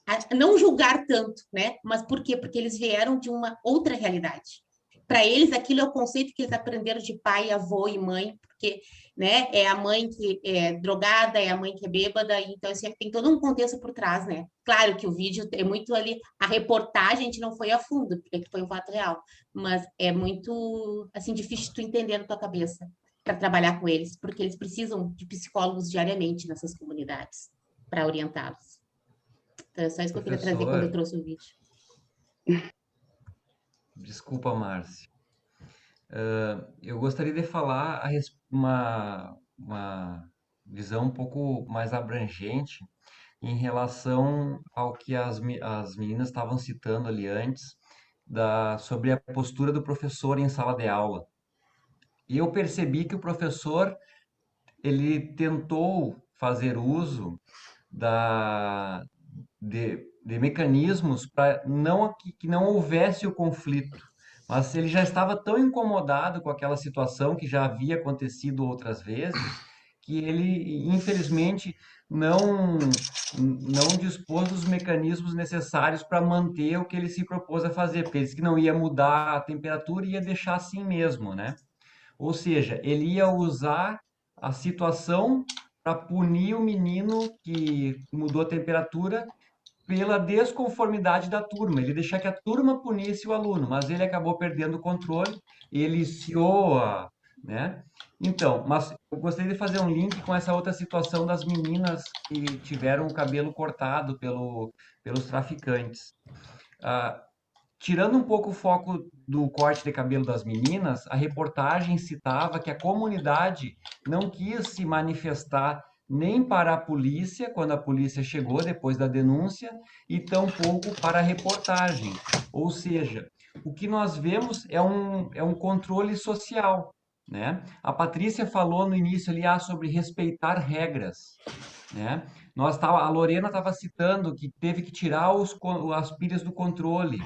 a não julgar tanto, né? Mas por quê? Porque eles vieram de uma outra realidade. Para eles, aquilo é o conceito que eles aprenderam de pai, avô e mãe, porque, né, é a mãe que é drogada, é a mãe que é bêbada, então assim, tem todo um contexto por trás, né? Claro que o vídeo é muito ali, a reportagem a gente não foi a fundo, porque foi um fato real, mas é muito, assim, difícil tu entender na tua cabeça para trabalhar com eles, porque eles precisam de psicólogos diariamente nessas comunidades para orientá-los. Então é só isso que eu queria trazer quando eu trouxe o vídeo. Desculpa, Márcia. Eu gostaria de falar uma visão um pouco mais abrangente em relação ao que as meninas estavam citando ali antes, sobre a postura do professor em sala de aula. E eu percebi que o professor, ele tentou fazer uso de mecanismos para que não houvesse o conflito. Mas ele já estava tão incomodado com aquela situação que já havia acontecido outras vezes, que ele, infelizmente, não dispôs dos mecanismos necessários para manter o que ele se propôs a fazer, porque ele disse que não ia mudar a temperatura e ia deixar assim mesmo, né? Ou seja, ele ia usar a situação para punir o menino que mudou a temperatura pela desconformidade da turma. Ele deixar que a turma punisse o aluno, mas ele acabou perdendo o controle, ele né? Então, mas eu gostaria de fazer um link com essa outra situação das meninas que tiveram o cabelo cortado pelos traficantes. Tirando um pouco o foco do corte de cabelo das meninas, a reportagem citava que a comunidade não quis se manifestar nem para a polícia, quando a polícia chegou depois da denúncia, e tampouco para a reportagem. Ou seja, o que nós vemos é um controle social, né? A Patrícia falou no início ali sobre respeitar regras, né? A Lorena estava citando que teve que tirar as pilhas do controle.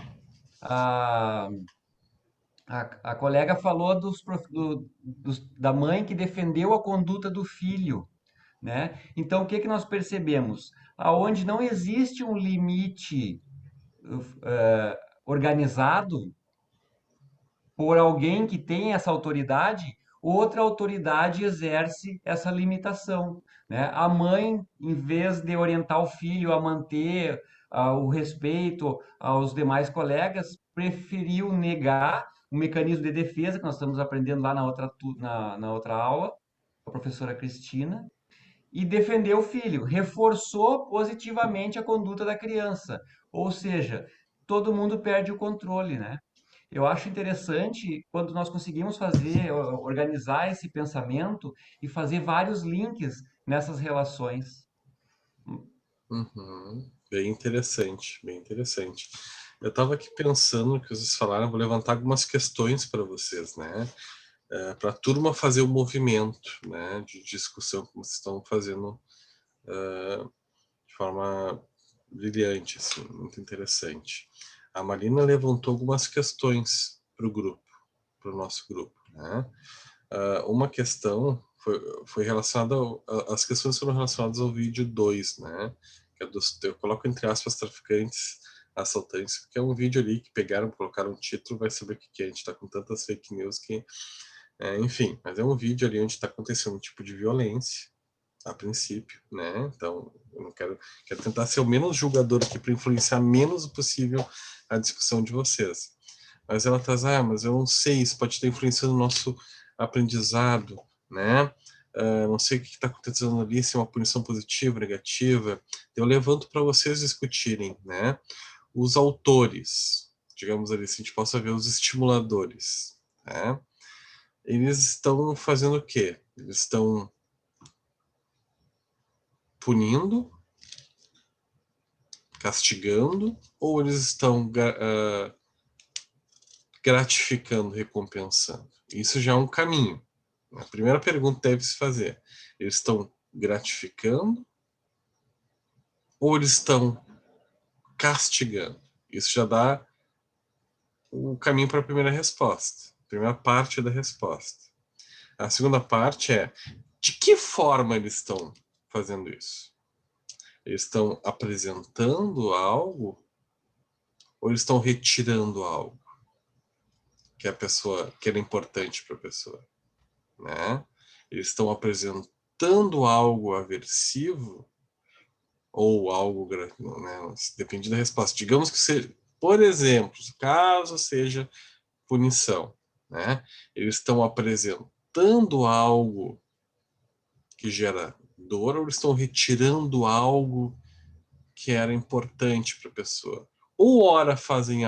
A colega falou da mãe que defendeu a conduta do filho, né? Então, o que nós percebemos? Aonde não existe um limite organizado por alguém que tem essa autoridade, outra autoridade exerce essa limitação, né? A mãe, em vez de orientar o filho a manter o respeito aos demais colegas, preferiu negar o mecanismo de defesa, que nós estamos aprendendo lá na outra aula, com a professora Cristina, e defendeu o filho, reforçou positivamente a conduta da criança. Ou seja, todo mundo perde o controle, né? Eu acho interessante quando nós conseguimos organizar esse pensamento e fazer vários links nessas relações. Bem interessante, bem interessante. Eu estava aqui pensando no que vocês falaram, vou levantar algumas questões para vocês, né? Para a turma fazer o movimento, né, de discussão que vocês estão fazendo de forma brilhante, assim, muito interessante. A Marina levantou algumas questões para o grupo, para o nosso grupo, né? Uma questão foi relacionada, as questões foram relacionadas ao vídeo 2, né? Que é eu coloco entre aspas traficantes, assaltantes, porque é um vídeo ali que pegaram, colocaram um título, vai saber o que é, a gente está com tantas fake news que... enfim, mas é um vídeo ali onde está acontecendo um tipo de violência, a princípio, né? Então, eu não quero tentar ser o menos julgador aqui para influenciar menos possível a discussão de vocês. Mas ela traz, mas eu não sei, isso pode estar influenciando o nosso aprendizado, né? Não sei o que está acontecendo ali, se é uma punição positiva, negativa. Eu levanto para vocês discutirem, né? Os autores, digamos ali, se a gente possa ver os estimuladores, né? Eles estão fazendo o quê? Eles estão punindo, castigando, ou eles estão gratificando, recompensando? Isso já é um caminho. A primeira pergunta deve se fazer. Eles estão gratificando ou eles estão castigando? Isso já dá o caminho para a primeira resposta. A primeira parte da resposta. A segunda parte é de que forma eles estão fazendo isso? Eles estão apresentando algo ou eles estão retirando algo que era importante para a pessoa, né? Eles estão apresentando algo aversivo ou algo, né? Depende da resposta. Digamos que seja, por exemplo, caso seja punição, né? Eles estão apresentando algo que gera dor ou eles estão retirando algo que era importante para a pessoa? Ou ora fazem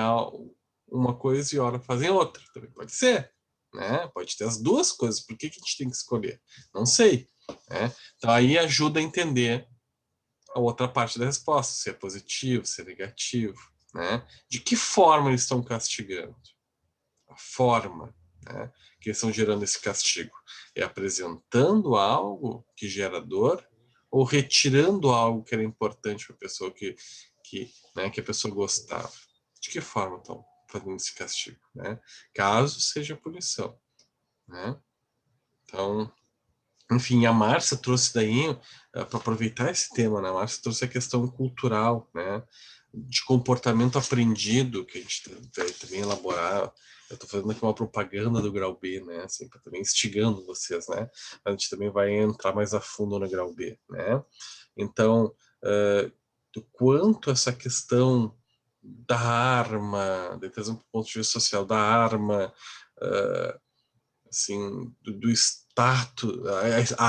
uma coisa e ora fazem outra, também pode ser, né? Pode ter as duas coisas, por que a gente tem que escolher? Não sei, né? Então aí ajuda a entender a outra parte da resposta, se é positivo, se é negativo, né? De que forma eles estão castigando? A forma, né, que eles estão gerando esse castigo é apresentando algo que gera dor ou retirando algo que era importante para a pessoa que a pessoa gostava? De que forma estão fazendo esse castigo, né? Caso seja punição, né? Então, enfim, a Márcia trouxe daí, para aproveitar esse tema, né? A Márcia trouxe a questão cultural, né? De comportamento aprendido, que a gente vai também elaborar. Eu estou fazendo aqui uma propaganda do Grau B, né? Assim, também instigando vocês, né? A gente também vai entrar mais a fundo no Grau B, né? Então, do quanto essa questão da arma, de trazer um ponto de vista social, da arma, assim, do status, a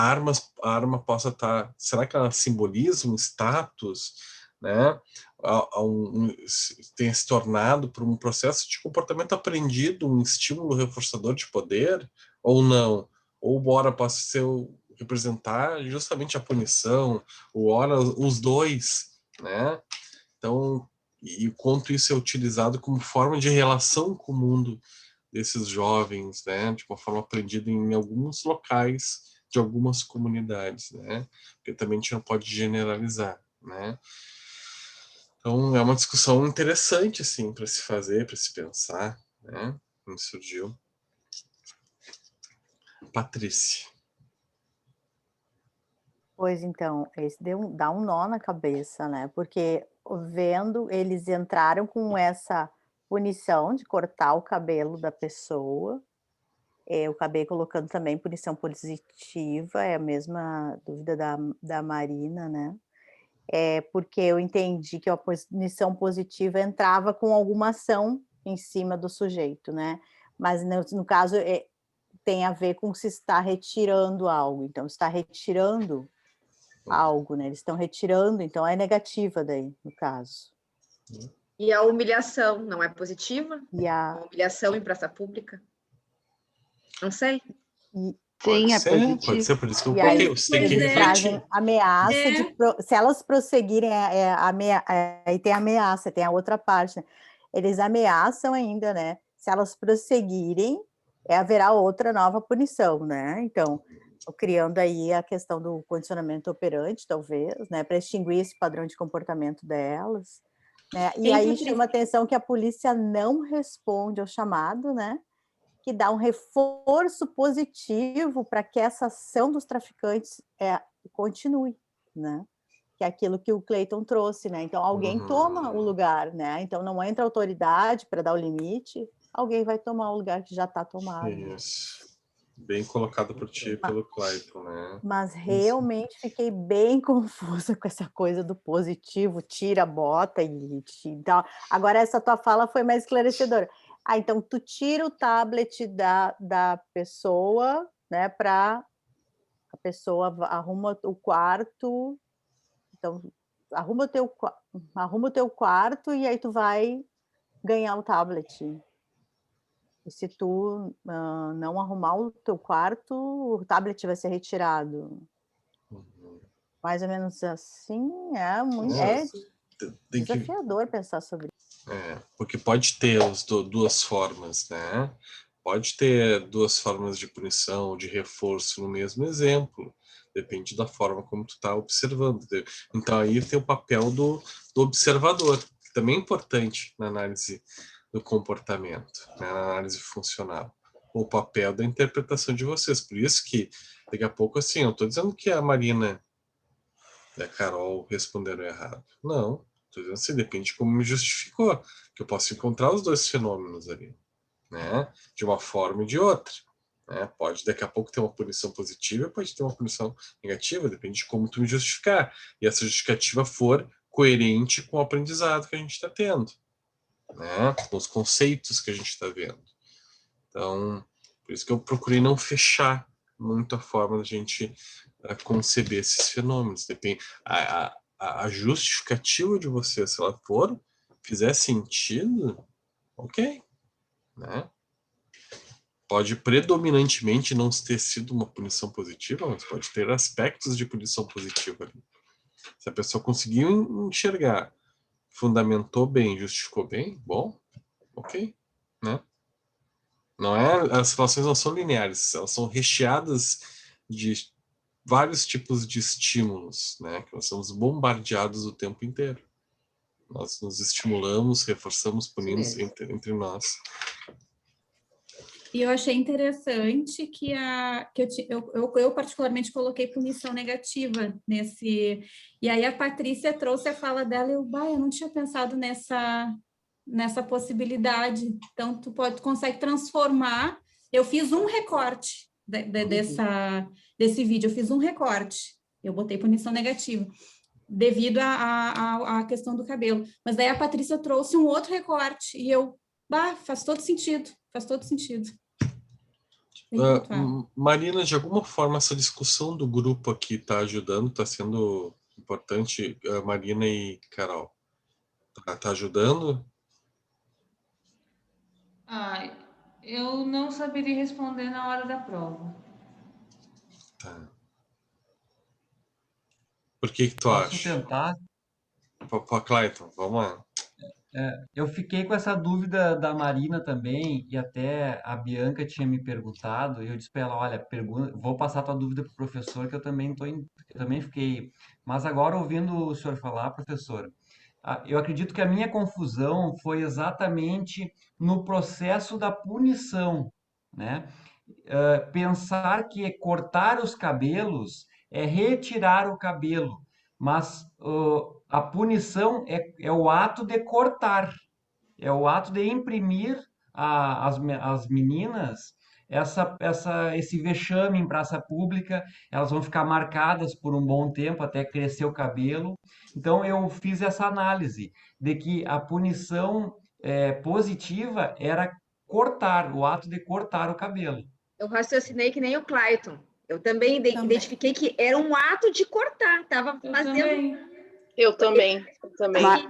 arma possa estar, será que ela simboliza um status, né? Tenha se tornado por um processo de comportamento aprendido, um estímulo reforçador de poder, ou não? Ou ora possa representar justamente a punição, ou ora os dois, né? Então, e quanto isso é utilizado como forma de relação com o mundo desses jovens, né, de uma forma aprendida em alguns locais de algumas comunidades, né, porque também a gente não pode generalizar, né. Então é uma discussão interessante assim para se fazer, para se pensar, né, como surgiu. Patrícia. Pois então, esse dá um nó na cabeça, né, porque vendo, eles entraram com essa punição de cortar o cabelo da pessoa, eu acabei colocando também punição positiva, é a mesma dúvida da Marina, né, porque eu entendi que a punição positiva entrava com alguma ação em cima do sujeito, né, mas no caso tem a ver com se está retirando algo, então está retirando algo, né, eles estão retirando, então é negativa daí, no caso. E a humilhação não é positiva? A humilhação em praça pública? Não sei. Sim, é positivo. Pode ser, por isso que eu coloquei. Você tem que refletir. Ameaça se elas prosseguirem, aí tem ameaça, tem a outra parte, né? eles ameaçam ainda, né? Se elas prosseguirem, haverá outra nova punição, né? Então, criando aí a questão do condicionamento operante, talvez, né? Para extinguir esse padrão de comportamento delas, né? E aí chama a atenção que a polícia não responde ao chamado, né? Que dá um reforço positivo para que essa ação dos traficantes continue, né? Que é aquilo que o Clayton trouxe, né? Então, alguém toma o lugar, né? Então, não entra autoridade para dar o limite, alguém vai tomar o lugar que já está tomado. Isso. Bem colocado por ti e pelo Clayton, né? Mas realmente fiquei bem confusa com essa coisa do positivo, tira, bota e tal. Agora, essa tua fala foi mais esclarecedora. Então, tu tira o tablet da pessoa, né? Para a pessoa arruma o quarto. Então, arruma o teu quarto e aí tu vai ganhar o tablet. E se tu não arrumar o teu quarto, o tablet vai ser retirado. Mais ou menos assim, desafiador pensar sobre isso. Porque pode ter duas formas, né? Pode ter duas formas de punição, de reforço no mesmo exemplo. Depende da forma como tu está observando. Então, aí tem o papel do observador, que também é importante na análise do comportamento, né, na análise funcional. O papel da interpretação de vocês. Por isso que, daqui a pouco, assim, eu estou dizendo que a Marina e a Carol responderam errado. Não. Estou dizendo assim, depende de como me justificou. Que eu posso encontrar os dois fenômenos ali, né, de uma forma e de outra. Pode daqui a pouco ter uma punição positiva, pode ter uma punição negativa, depende de como tu me justificar. E essa justificativa for coerente com o aprendizado que a gente está tendo, né? Com os conceitos que a gente está vendo. Então, por isso que eu procurei não fechar muito a forma da gente conceber esses fenômenos. Depende, a justificativa de você, se ela fizer sentido, ok, né? Pode predominantemente não ter sido uma punição positiva, mas pode ter aspectos de punição positiva ali. Se a pessoa conseguiu enxergar, fundamentou bem, justificou bem, bom, ok, né? As relações não são lineares, elas são recheadas de vários tipos de estímulos, né? Que nós somos bombardeados o tempo inteiro. Nós nos estimulamos, reforçamos, punimos entre nós. E eu achei interessante que eu particularmente coloquei punição negativa nesse... E aí a Patrícia trouxe a fala dela e eu não tinha pensado nessa possibilidade. Então, tu consegue transformar... Eu fiz um recorte desse vídeo, eu fiz um recorte. Eu botei punição negativa, devido à questão do cabelo. Mas daí a Patrícia trouxe um outro recorte e eu... faz todo sentido. Faz todo sentido. Marina, de alguma forma, essa discussão do grupo aqui está ajudando? Está sendo importante, Marina e Carol? Está ajudando? Eu não saberia responder na hora da prova. Tá. Por que tu acha? Posso tentar? Clayton, vamos lá. Eu fiquei com essa dúvida da Marina também, e até a Bianca tinha me perguntado, e eu disse para ela, olha, vou passar tua dúvida para o professor, que eu também fiquei. Mas agora, ouvindo o senhor falar, professor, eu acredito que a minha confusão foi exatamente no processo da punição, né? Pensar que cortar os cabelos é retirar o cabelo, mas a punição é o ato de cortar, é o ato de imprimir às meninas esse vexame em praça pública. Elas vão ficar marcadas por um bom tempo até crescer o cabelo. Então, eu fiz essa análise de que a punição positiva era cortar, o ato de cortar o cabelo. Eu raciocinei que nem o Clayton. Eu também identifiquei que era um ato de cortar, estava fazendo... Eu também.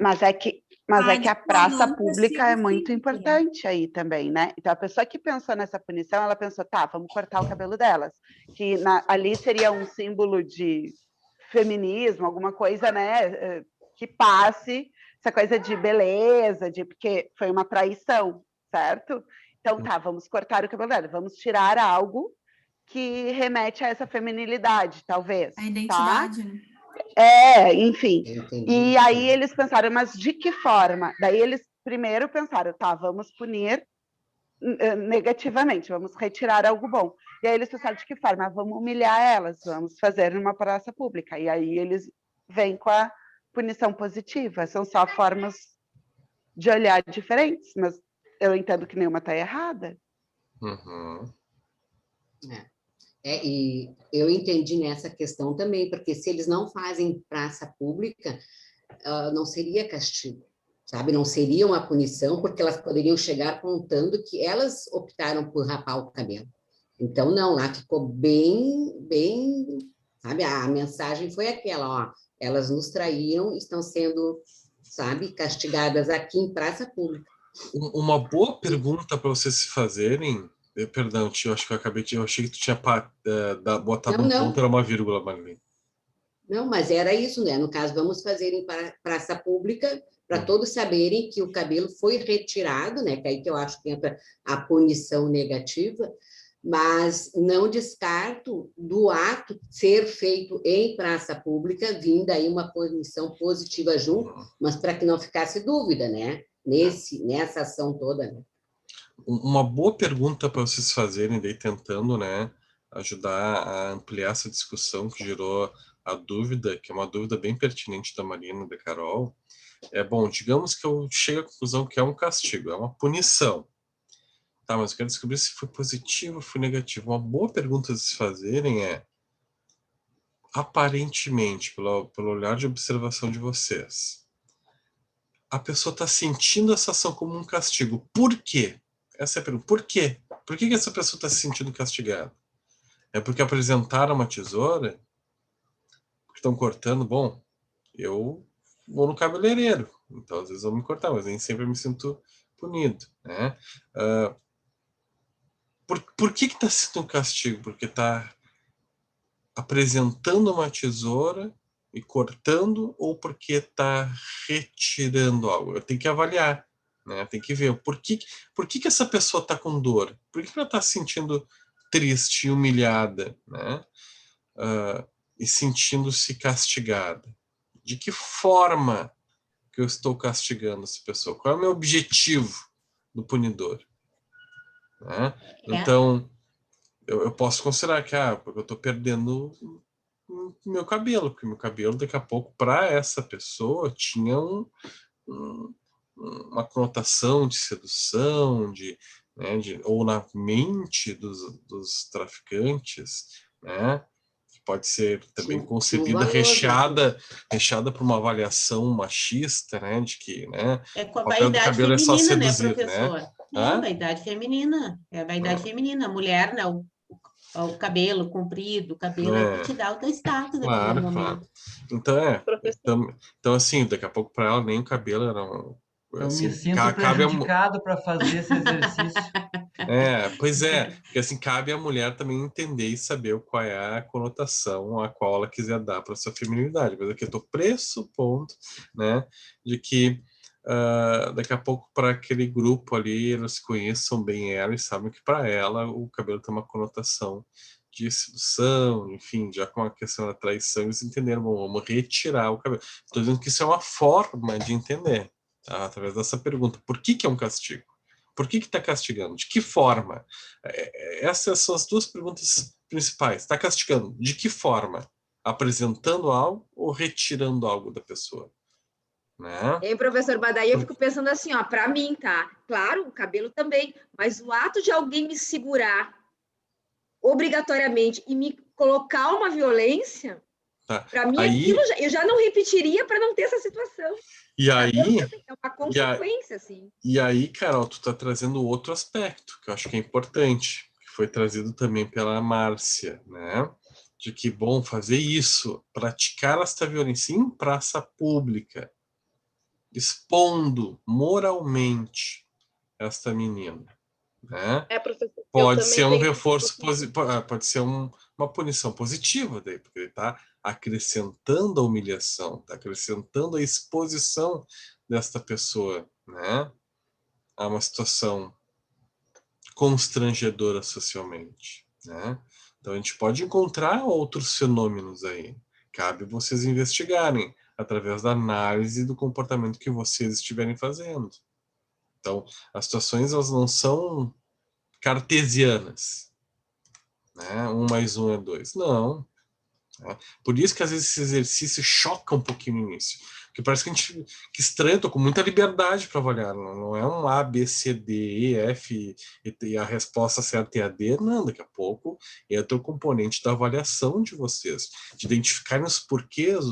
Mas é que a praça pública é muito importante aí também, né? Então, a pessoa que pensou nessa punição, ela pensou, tá, vamos cortar o cabelo delas. Que ali seria um símbolo de feminismo, alguma coisa, né? Que passe essa coisa de beleza, porque foi uma traição, certo? Então tá, vamos cortar o cabelo dela, vamos tirar algo que remete a essa feminilidade, talvez. A identidade, né? Enfim. E aí eles pensaram, mas de que forma? Daí eles primeiro pensaram, tá, vamos punir negativamente, vamos retirar algo bom. E aí eles pensaram, de que forma? Vamos humilhar elas, vamos fazer numa praça pública. E aí eles vêm com a punição positiva. São só formas de olhar diferentes, mas eu entendo que nenhuma está errada. Uhum. E eu entendi nessa questão também, porque se eles não fazem praça pública, não seria castigo, sabe? Não seria uma punição, porque elas poderiam chegar contando que elas optaram por rapar o cabelo. Então, não, lá ficou bem, sabe? A mensagem foi aquela, ó, elas nos traíram, estão sendo, sabe, castigadas aqui em praça pública. Uma boa pergunta para vocês se fazerem. Perdão, tio, acho que eu achei que tu tinha botado um ponto, era uma vírgula, Marlene. Não, mas era isso, né? No caso, vamos fazer em praça pública para todos saberem que o cabelo foi retirado, né? Que aí que eu acho que entra a punição negativa, mas não descarto do ato ser feito em praça pública, vindo aí uma punição positiva junto, mas para que não ficasse dúvida, né? Nessa ação toda, né? Uma boa pergunta para vocês fazerem, daí tentando, né, ajudar a ampliar essa discussão que gerou a dúvida, que é uma dúvida bem pertinente da Marina e da Carol, bom, digamos que eu chegue à conclusão que é um castigo, é uma punição. Tá, mas eu quero descobrir se foi positivo ou foi negativo. Uma boa pergunta a se fazerem aparentemente, pelo olhar de observação de vocês, a pessoa está sentindo essa ação como um castigo. Por quê? Essa é a pergunta. Por quê? Por que essa pessoa está se sentindo castigada? É porque apresentaram uma tesoura? Porque estão cortando? Bom, eu vou no cabeleireiro, então às vezes eu vou me cortar, mas nem sempre eu me sinto punido, né? Por que está sendo um castigo? Porque está apresentando uma tesoura e cortando, ou porque está retirando algo? Eu tenho que avaliar, né? Tem que ver por que essa pessoa está com dor, por que ela está se sentindo triste e humilhada, né? E sentindo-se castigada. De que forma que eu estou castigando essa pessoa? Qual é o meu objetivo do punidor? Né? Então, eu posso considerar que porque eu estou perdendo meu cabelo, porque meu cabelo daqui a pouco para essa pessoa tinha uma conotação de sedução, ou na mente dos traficantes, né? Que pode ser também concebida recheada por uma avaliação machista, né? De que, né? Com a o papel do cabelo é só seduzir, né, professor? né? A vaidade feminina. É a vaidade feminina. A mulher, não. O cabelo comprido, o cabelo é que te dá o teu status naquele momento. Então, assim, daqui a pouco para ela nem o cabelo era eu me sinto prejudicado para fazer esse exercício. Pois é, porque assim, cabe à mulher também entender e saber qual é a conotação a qual ela quiser dar para sua feminilidade. Mas aqui eu estou pressupondo, né, de que daqui a pouco para aquele grupo ali, eles conheçam bem ela e sabem que para ela o cabelo tem uma conotação de sedução, enfim, já com a questão da traição, eles entenderam, bom, vamos retirar o cabelo. Estou dizendo que isso é uma forma de entender, tá? Através dessa pergunta, por que é um castigo? Por que está castigando? De que forma? Essas são as duas perguntas principais. Está castigando de que forma? Apresentando algo ou retirando algo da pessoa? Né? Hein, professor Badaí, eu fico pensando assim, ó, para mim, tá? Claro, o cabelo também, mas o ato de alguém me segurar obrigatoriamente e me colocar uma violência, para mim aquilo eu já não repetiria para não ter essa situação. E aí, é uma consequência, assim. E aí, Carol, tu tá trazendo outro aspecto que eu acho que é importante, que foi trazido também pela Márcia, né? De que, bom, fazer isso, praticar esta violência em praça pública, expondo moralmente esta menina, né? Professor, pode ser um reforço pode ser uma punição positiva daí, porque ele está acrescentando a humilhação, está acrescentando a exposição desta pessoa, né, a uma situação constrangedora socialmente, né? Então a gente pode encontrar outros fenômenos aí. Cabe vocês investigarem através da análise do comportamento que vocês estiverem fazendo. Então, as situações elas não são cartesianas, né? 1 mais 1 é 2. Não. Né? Por isso que às vezes esse exercício choca um pouquinho no início. Porque parece que a gente que estranho, eu tô com muita liberdade para avaliar. Não é um A, B, C, D, E, F e a resposta certa é a D. Não, daqui a pouco entra o componente da avaliação de vocês, de identificarem os porquês,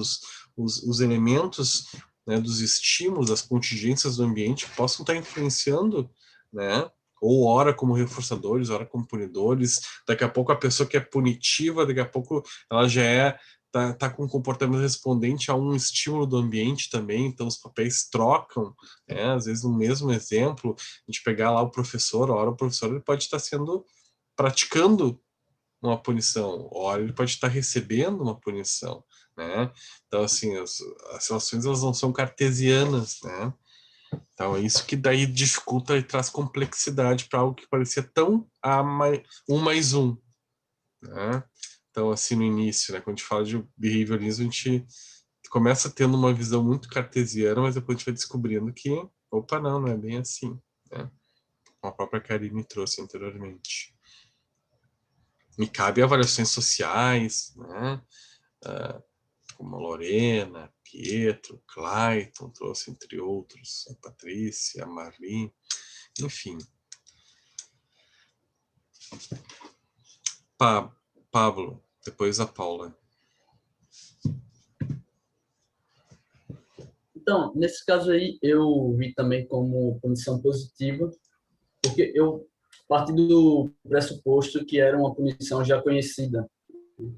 os elementos, né, dos estímulos, das contingências do ambiente que possam estar influenciando, né? Ou ora como reforçadores, ora como punidores. Daqui a pouco a pessoa que é punitiva, daqui a pouco ela já tá com um comportamento respondente a um estímulo do ambiente também, então os papéis trocam, né? Às vezes no mesmo exemplo, a gente pegar lá o professor, ora o professor ele pode estar praticando uma punição, ora ele pode estar recebendo uma punição, né? Então assim, as relações elas não são cartesianas, né? Então é isso que daí dificulta e traz complexidade para algo que parecia tão 1 mais 1, né? Então assim no início, né, quando a gente fala de behaviorismo, a gente começa tendo uma visão muito cartesiana, mas depois a gente vai descobrindo que, opa, não é bem assim, né? Como a própria Karine trouxe anteriormente. E cabe avaliações sociais, né? Como a Lorena, Pietro, Clayton trouxe, entre outros, a Patrícia, a Marli, enfim. Pablo, depois a Paula. Então, nesse caso aí, eu vi também como punição positiva, porque eu parti do pressuposto que era uma punição já conhecida,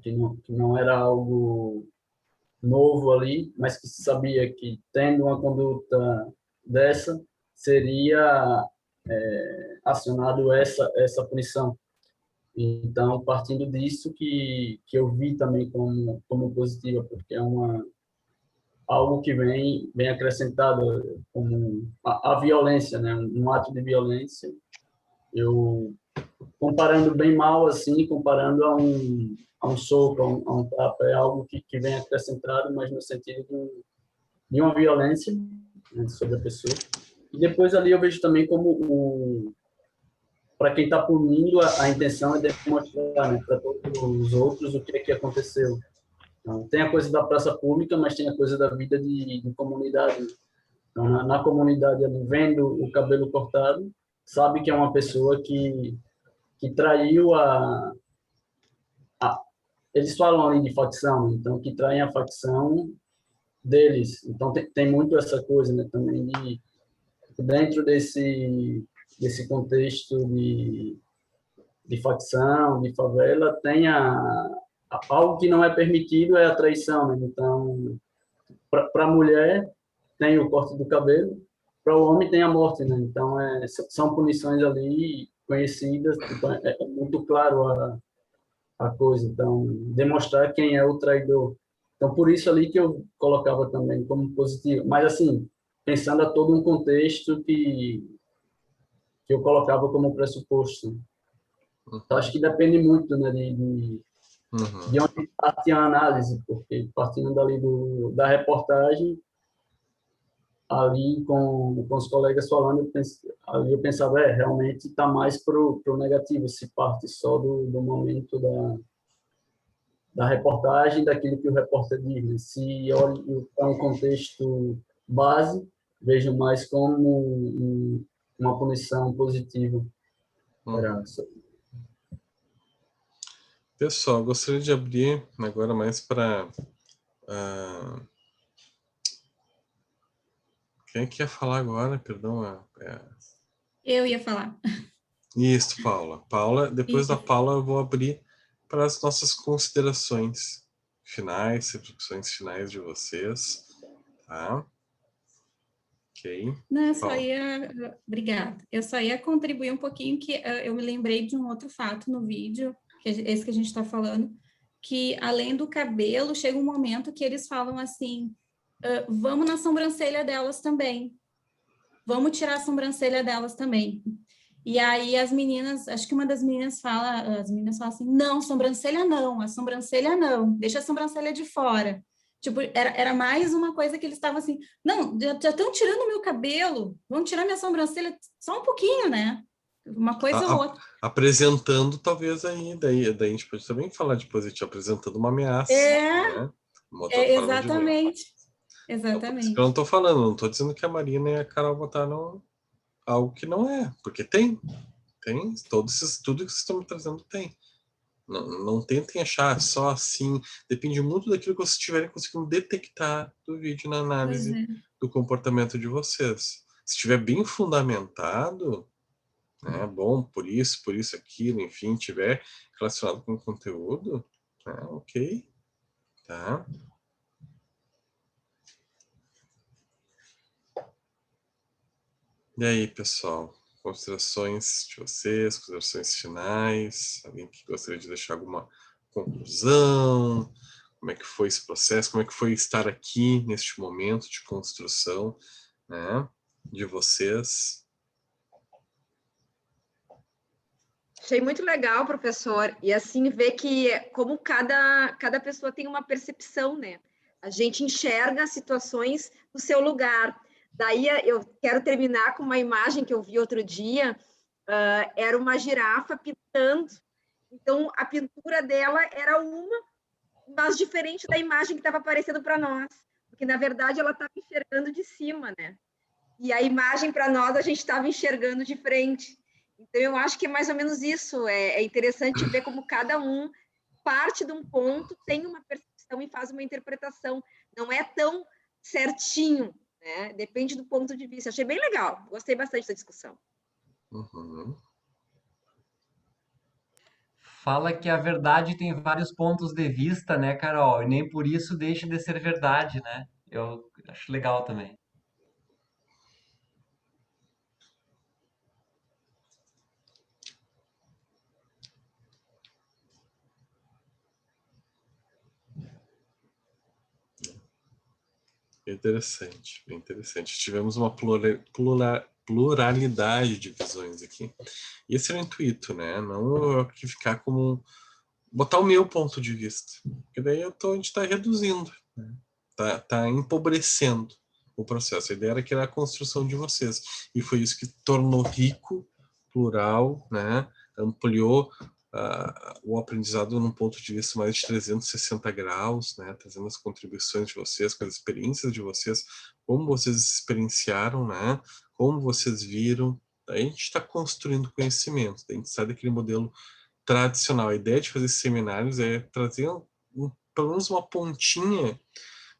que não era algo novo ali, mas que se sabia que, tendo uma conduta dessa, seria acionado essa punição. Então, partindo disso, que eu vi também como positiva, porque é algo que vem acrescentado como a violência, né? Um ato de violência. Eu, comparando bem mal, assim, comparando a um soco, a um tapa, é algo que vem acrescentado, mas no sentido de uma violência, né, sobre a pessoa. E depois ali eu vejo também como para quem está punindo, a intenção é demonstrar, né, para todos os outros o que é que aconteceu. Então, tem a coisa da praça pública, mas tem a coisa da vida de comunidade. Então, na comunidade, ali, vendo o cabelo cortado, sabe que é uma pessoa que traiu eles falam ali de facção, então, que traem a facção deles. Então, tem muito essa coisa, né, também de, dentro desse contexto de facção, de favela, tem algo que não é permitido, é a traição, né? Então, para a mulher, tem o corte do cabelo, para o homem tem a morte, né? Então, são punições ali conhecidas, então é muito claro a coisa. Então, demonstrar quem é o traidor. Então, por isso ali que eu colocava também como positivo. Mas, assim, pensando a todo um contexto que eu colocava como pressuposto. Então, acho que depende muito, né, de onde parte a análise, porque partindo dali da reportagem, ali com os colegas falando, eu pensava, realmente está mais para o negativo, se parte só do momento da reportagem, daquilo que o repórter diz. Né? Se olho para um contexto base, vejo mais como uma punição positiva. Pessoal, gostaria de abrir agora mais para... Quem é que ia falar agora? Perdão. Eu ia falar. Isso, Paula. Paula, depois da Paula eu vou abrir para as nossas considerações finais, reflexões finais de vocês, tá? Ok. Não, eu só ia... Obrigada. Eu só ia contribuir um pouquinho, que eu me lembrei de um outro fato no vídeo, esse que a gente está falando, que além do cabelo, chega um momento que eles falam assim, vamos na sobrancelha delas também. Vamos tirar a sobrancelha delas também. E aí as meninas, acho que uma das meninas fala, as meninas falam assim, não, sobrancelha não, a sobrancelha não, deixa a sobrancelha de fora. Tipo, era mais uma coisa que eles estavam assim, não, já estão tirando o meu cabelo, vão tirar minha sobrancelha só um pouquinho, né? Uma coisa ou outra. Apresentando, talvez, aí, daí a gente pode também falar de positivo, apresentando uma ameaça, né? Uma outra forma de ver. Exatamente. Por isso que Exatamente. eu não estou falando, não estou dizendo que a Marina e a Carol botaram algo que não é, porque tem tudo que vocês estão me trazendo tem. Não tentem achar só assim, depende muito daquilo que vocês estiverem conseguindo detectar do vídeo na análise do comportamento de vocês. Se estiver bem fundamentado, né, bom, por isso, aquilo, enfim, tiver relacionado com o conteúdo, ok, tá? E aí, pessoal, considerações de vocês, considerações finais, alguém que gostaria de deixar alguma conclusão, como é que foi esse processo, como é que foi estar aqui neste momento de construção, né, de vocês? Achei muito legal, professor, e assim ver que como cada pessoa tem uma percepção, né? A gente enxerga situações no seu lugar. Daí eu quero terminar com uma imagem que eu vi outro dia, era uma girafa pintando, então a pintura dela era uma, mas diferente da imagem que estava aparecendo para nós, porque na verdade ela estava enxergando de cima, né? E a imagem para nós a gente estava enxergando de frente. Então, eu acho que é mais ou menos isso. É interessante ver como cada um parte de um ponto, tem uma percepção e faz uma interpretação. Não é tão certinho, né? Depende do ponto de vista. Achei bem legal. Gostei bastante da discussão. Uhum. Fala que a verdade tem vários pontos de vista, né, Carol? E nem por isso deixa de ser verdade, né? Eu acho legal também. Interessante, bem interessante. Tivemos uma pluralidade de visões aqui. E esse é o intuito, né? Não aqui ficar como botar o meu ponto de vista, porque daí a gente está reduzindo, né? Tá empobrecendo o processo. A ideia era que era a construção de vocês, e foi isso que tornou rico, plural, né? Ampliou o aprendizado num ponto de vista mais de 360 graus, né? Trazendo as contribuições de vocês, com as experiências de vocês, como vocês experienciaram, né? Como vocês viram. Daí a gente está construindo conhecimento, a gente sai daquele modelo tradicional. A ideia de fazer seminários é trazer pelo menos uma pontinha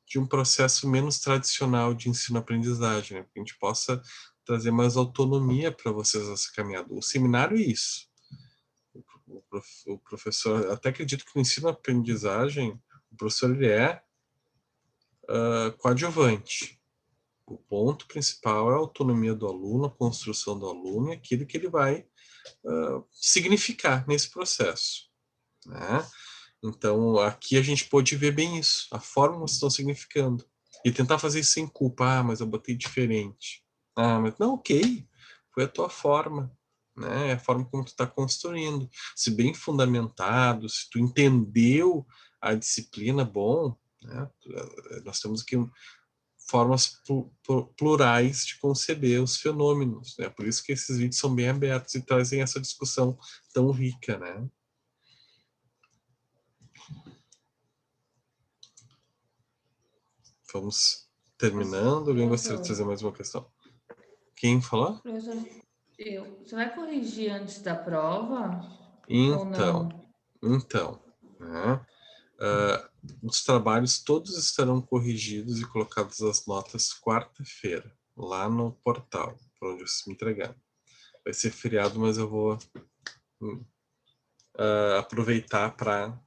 de um processo menos tradicional de ensino-aprendizagem, né? Que a gente possa trazer mais autonomia para vocês nessa caminhada. O seminário é isso. O professor, até acredito que no ensino-aprendizagem, o professor ele é coadjuvante. O ponto principal é a autonomia do aluno, a construção do aluno e aquilo que ele vai significar nesse processo, né? Então, aqui a gente pode ver bem isso, a forma como vocês estão significando. E tentar fazer isso sem culpa, mas eu botei diferente. Mas não, ok, foi a tua forma, né? É a forma como tu está construindo. Se bem fundamentado, se tu entendeu a disciplina, bom, né? Nós temos aqui formas plurais de conceber os fenômenos, né? Por isso que esses vídeos são bem abertos e trazem essa discussão tão rica, né? Vamos terminando. Alguém gostaria de trazer mais uma questão? Quem falou? Professor, você vai corrigir antes da prova? Então, né? Os trabalhos todos estarão corrigidos e colocados as notas quarta-feira, lá no portal, para onde vocês me entregaram. Vai ser feriado, mas eu vou aproveitar para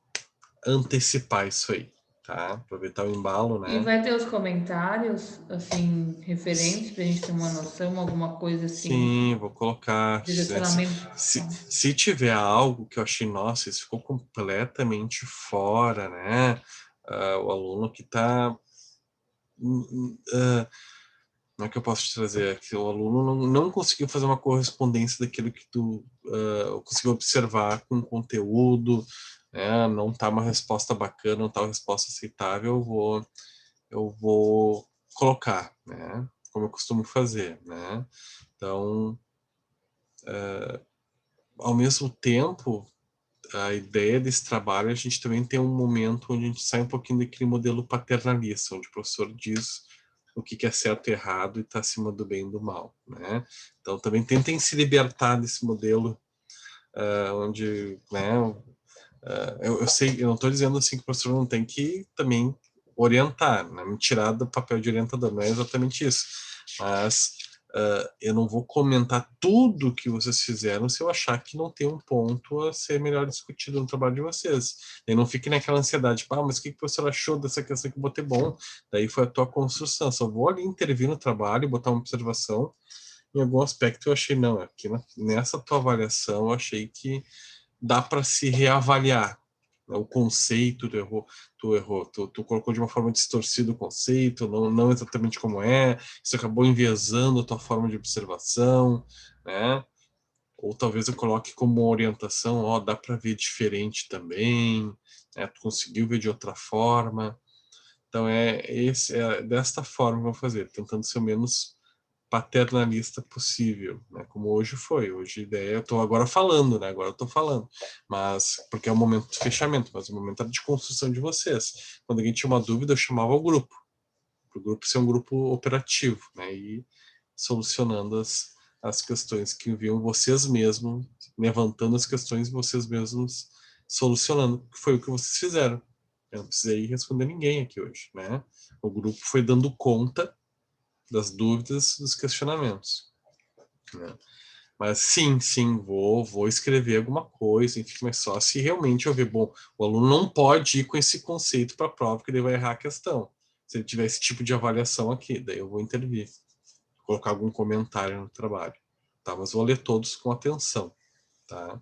antecipar isso aí, tá? Aproveitar o embalo, né? E vai ter os comentários, assim, referentes, para a gente ter uma noção, alguma coisa assim? Sim, vou colocar. Direcionamento. Se tiver algo que eu achei, nossa, isso ficou completamente fora, né? O aluno que está Como é que eu posso te trazer? Que o aluno não conseguiu fazer uma correspondência daquilo que tu conseguiu observar com o conteúdo, né? Não está uma resposta bacana, não está uma resposta aceitável, eu vou colocar, né? Como eu costumo fazer, né? Então, ao mesmo tempo, a ideia desse trabalho, a gente também tem um momento onde a gente sai um pouquinho daquele modelo paternalista, onde o professor diz o que é certo e errado e está acima do bem e do mal, né? Então, também tentem se libertar desse modelo onde, né? Eu sei, eu não estou dizendo assim que o professor não tem que também orientar, né? Me tirar do papel de orientador, não é exatamente isso. Mas eu não vou comentar tudo que vocês fizeram se eu achar que não tem um ponto a ser melhor discutido no trabalho de vocês. E não fique naquela ansiedade, mas o que o professor achou dessa questão que eu botei bom? Daí foi a tua construção. Só vou ali intervir no trabalho, botar uma observação. Em algum aspecto eu achei, não, aqui nessa tua avaliação eu achei que dá para se reavaliar. O conceito, tu colocou de uma forma distorcida o conceito, não exatamente como é, isso acabou enviesando a tua forma de observação, né? Ou talvez eu coloque como orientação, dá para ver diferente também, né? Tu conseguiu ver de outra forma. Então é desta forma que eu vou fazer, tentando ser o menos paternalista possível, né? Como hoje foi. Hoje a ideia, eu estou agora falando, né? Agora eu estou falando, mas porque é o momento de fechamento, mas o momento era de construção de vocês. Quando alguém tinha uma dúvida, eu chamava o grupo, para o grupo ser um grupo operativo, né? E solucionando as questões que enviam vocês mesmos, levantando as questões vocês mesmos solucionando, que foi o que vocês fizeram. Eu não precisei responder ninguém aqui hoje, né? O grupo foi dando conta das dúvidas, dos questionamentos, né? Mas sim, vou escrever alguma coisa, enfim, mas só se realmente eu ver, bom, o aluno não pode ir com esse conceito para a prova, que ele vai errar a questão. Se ele tiver esse tipo de avaliação aqui, daí eu vou intervir, colocar algum comentário no trabalho, tá? Mas vou ler todos com atenção, tá?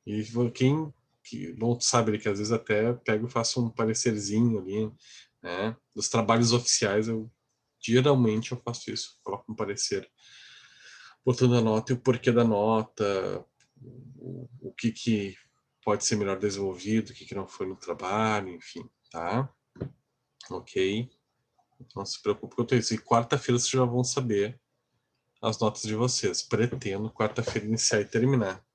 E quem que não sabe que às vezes até pego e faço um parecerzinho ali, né? Dos trabalhos oficiais geralmente eu faço isso, coloco um parecer, botando a nota e o porquê da nota, o que pode ser melhor desenvolvido, o que não foi no trabalho, enfim, tá? Ok? Não se preocupe com isso. E quarta-feira vocês já vão saber as notas de vocês. Pretendo quarta-feira iniciar e terminar,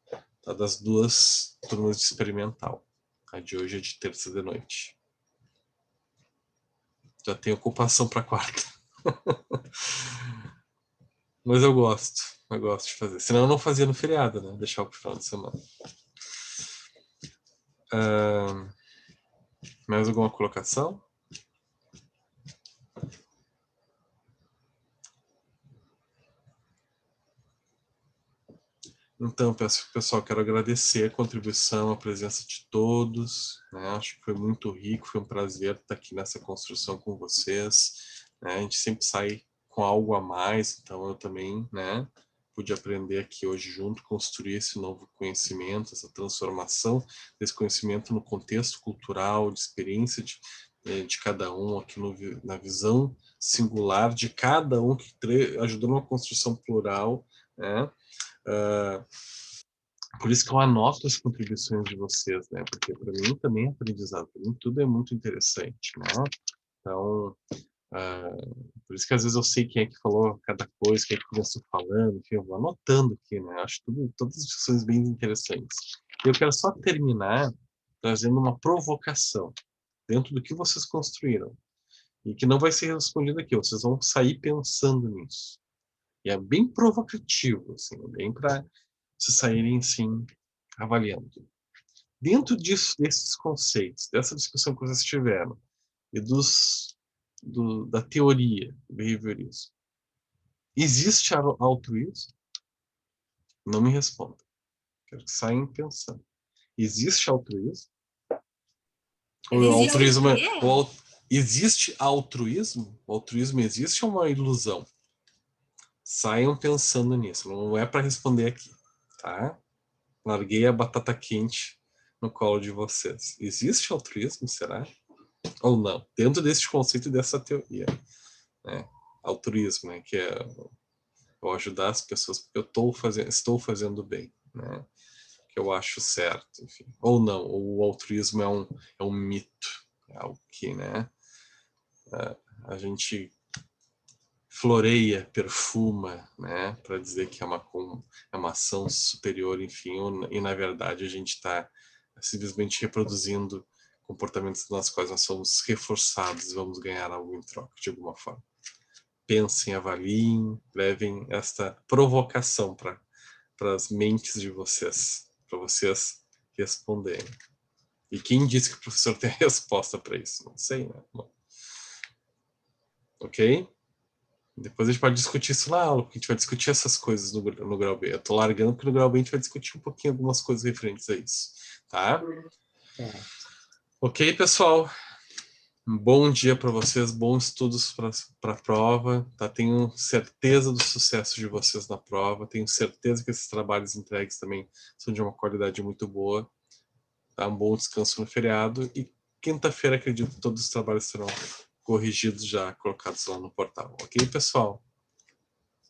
tá? Das 2 turmas de experimental. A de hoje é de terça de noite. Já tenho ocupação para quarta. Mas eu gosto de fazer. Senão eu não fazia no feriado, né? Deixar pro final de semana. Mais alguma colocação? Então, pessoal, quero agradecer a contribuição, a presença de todos, né? Acho que foi muito rico, foi um prazer estar aqui nessa construção com vocês, né? A gente sempre sai com algo a mais, então eu também, né, pude aprender aqui hoje junto, construir esse novo conhecimento, essa transformação desse conhecimento no contexto cultural, de experiência de cada um, aqui na visão singular de cada um, que ajudou numa construção plural, né? Por isso que eu anoto as contribuições de vocês, né? Porque para mim também é aprendizado, para mim tudo é muito interessante, né? Então, por isso que às vezes eu sei quem é que falou cada coisa, quem é que começou falando, enfim, eu vou anotando aqui, né? Acho todas as discussões bem interessantes. Eu quero só terminar trazendo uma provocação dentro do que vocês construíram e que não vai ser respondido aqui, vocês vão sair pensando nisso. E é bem provocativo, assim, bem para vocês saírem, sim, avaliando. Dentro desses conceitos, dessa discussão que vocês tiveram, e da teoria do behaviorismo, existe altruísmo? Não me responda. Quero que saiam pensando. Existe altruísmo? Ou altruísmo existe altruísmo? O altruísmo existe ou é uma ilusão? Saiam pensando nisso. Não é para responder aqui, tá? Larguei a batata quente no colo de vocês. Existe altruísmo, será? Ou não? Dentro desse conceito e dessa teoria. né? Altruísmo, né? Que é eu ajudar as pessoas porque eu estou fazendo bem, né? Que eu acho certo, enfim. Ou não, o altruísmo é um mito, é algo que, né? A gente floreia, perfuma, né? Para dizer que é uma ação superior, enfim, e na verdade a gente está simplesmente reproduzindo comportamentos nas quais nós somos reforçados e vamos ganhar algo em troca, de alguma forma. Pensem, avaliem, levem esta provocação para as mentes de vocês, para vocês responderem. E quem disse que o professor tem a resposta para isso? Não sei, né? Bom. Ok? Depois a gente pode discutir isso na aula, porque a gente vai discutir essas coisas no grau B. Eu estou largando, porque no grau B a gente vai discutir um pouquinho algumas coisas referentes a isso. Tá? Ok, pessoal? Um bom dia para vocês, bons estudos para a prova, tá? Tenho certeza do sucesso de vocês na prova, tenho certeza que esses trabalhos entregues também são de uma qualidade muito boa, tá? Um bom descanso no feriado e quinta-feira acredito que todos os trabalhos serão corrigidos já, colocados lá no portal, ok, pessoal?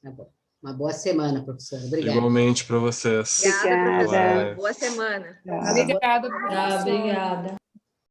Tá bom. Uma boa semana, professora. Obrigada. Igualmente para vocês. Obrigada, professor. Boa semana. Obrigada, professora. Obrigada.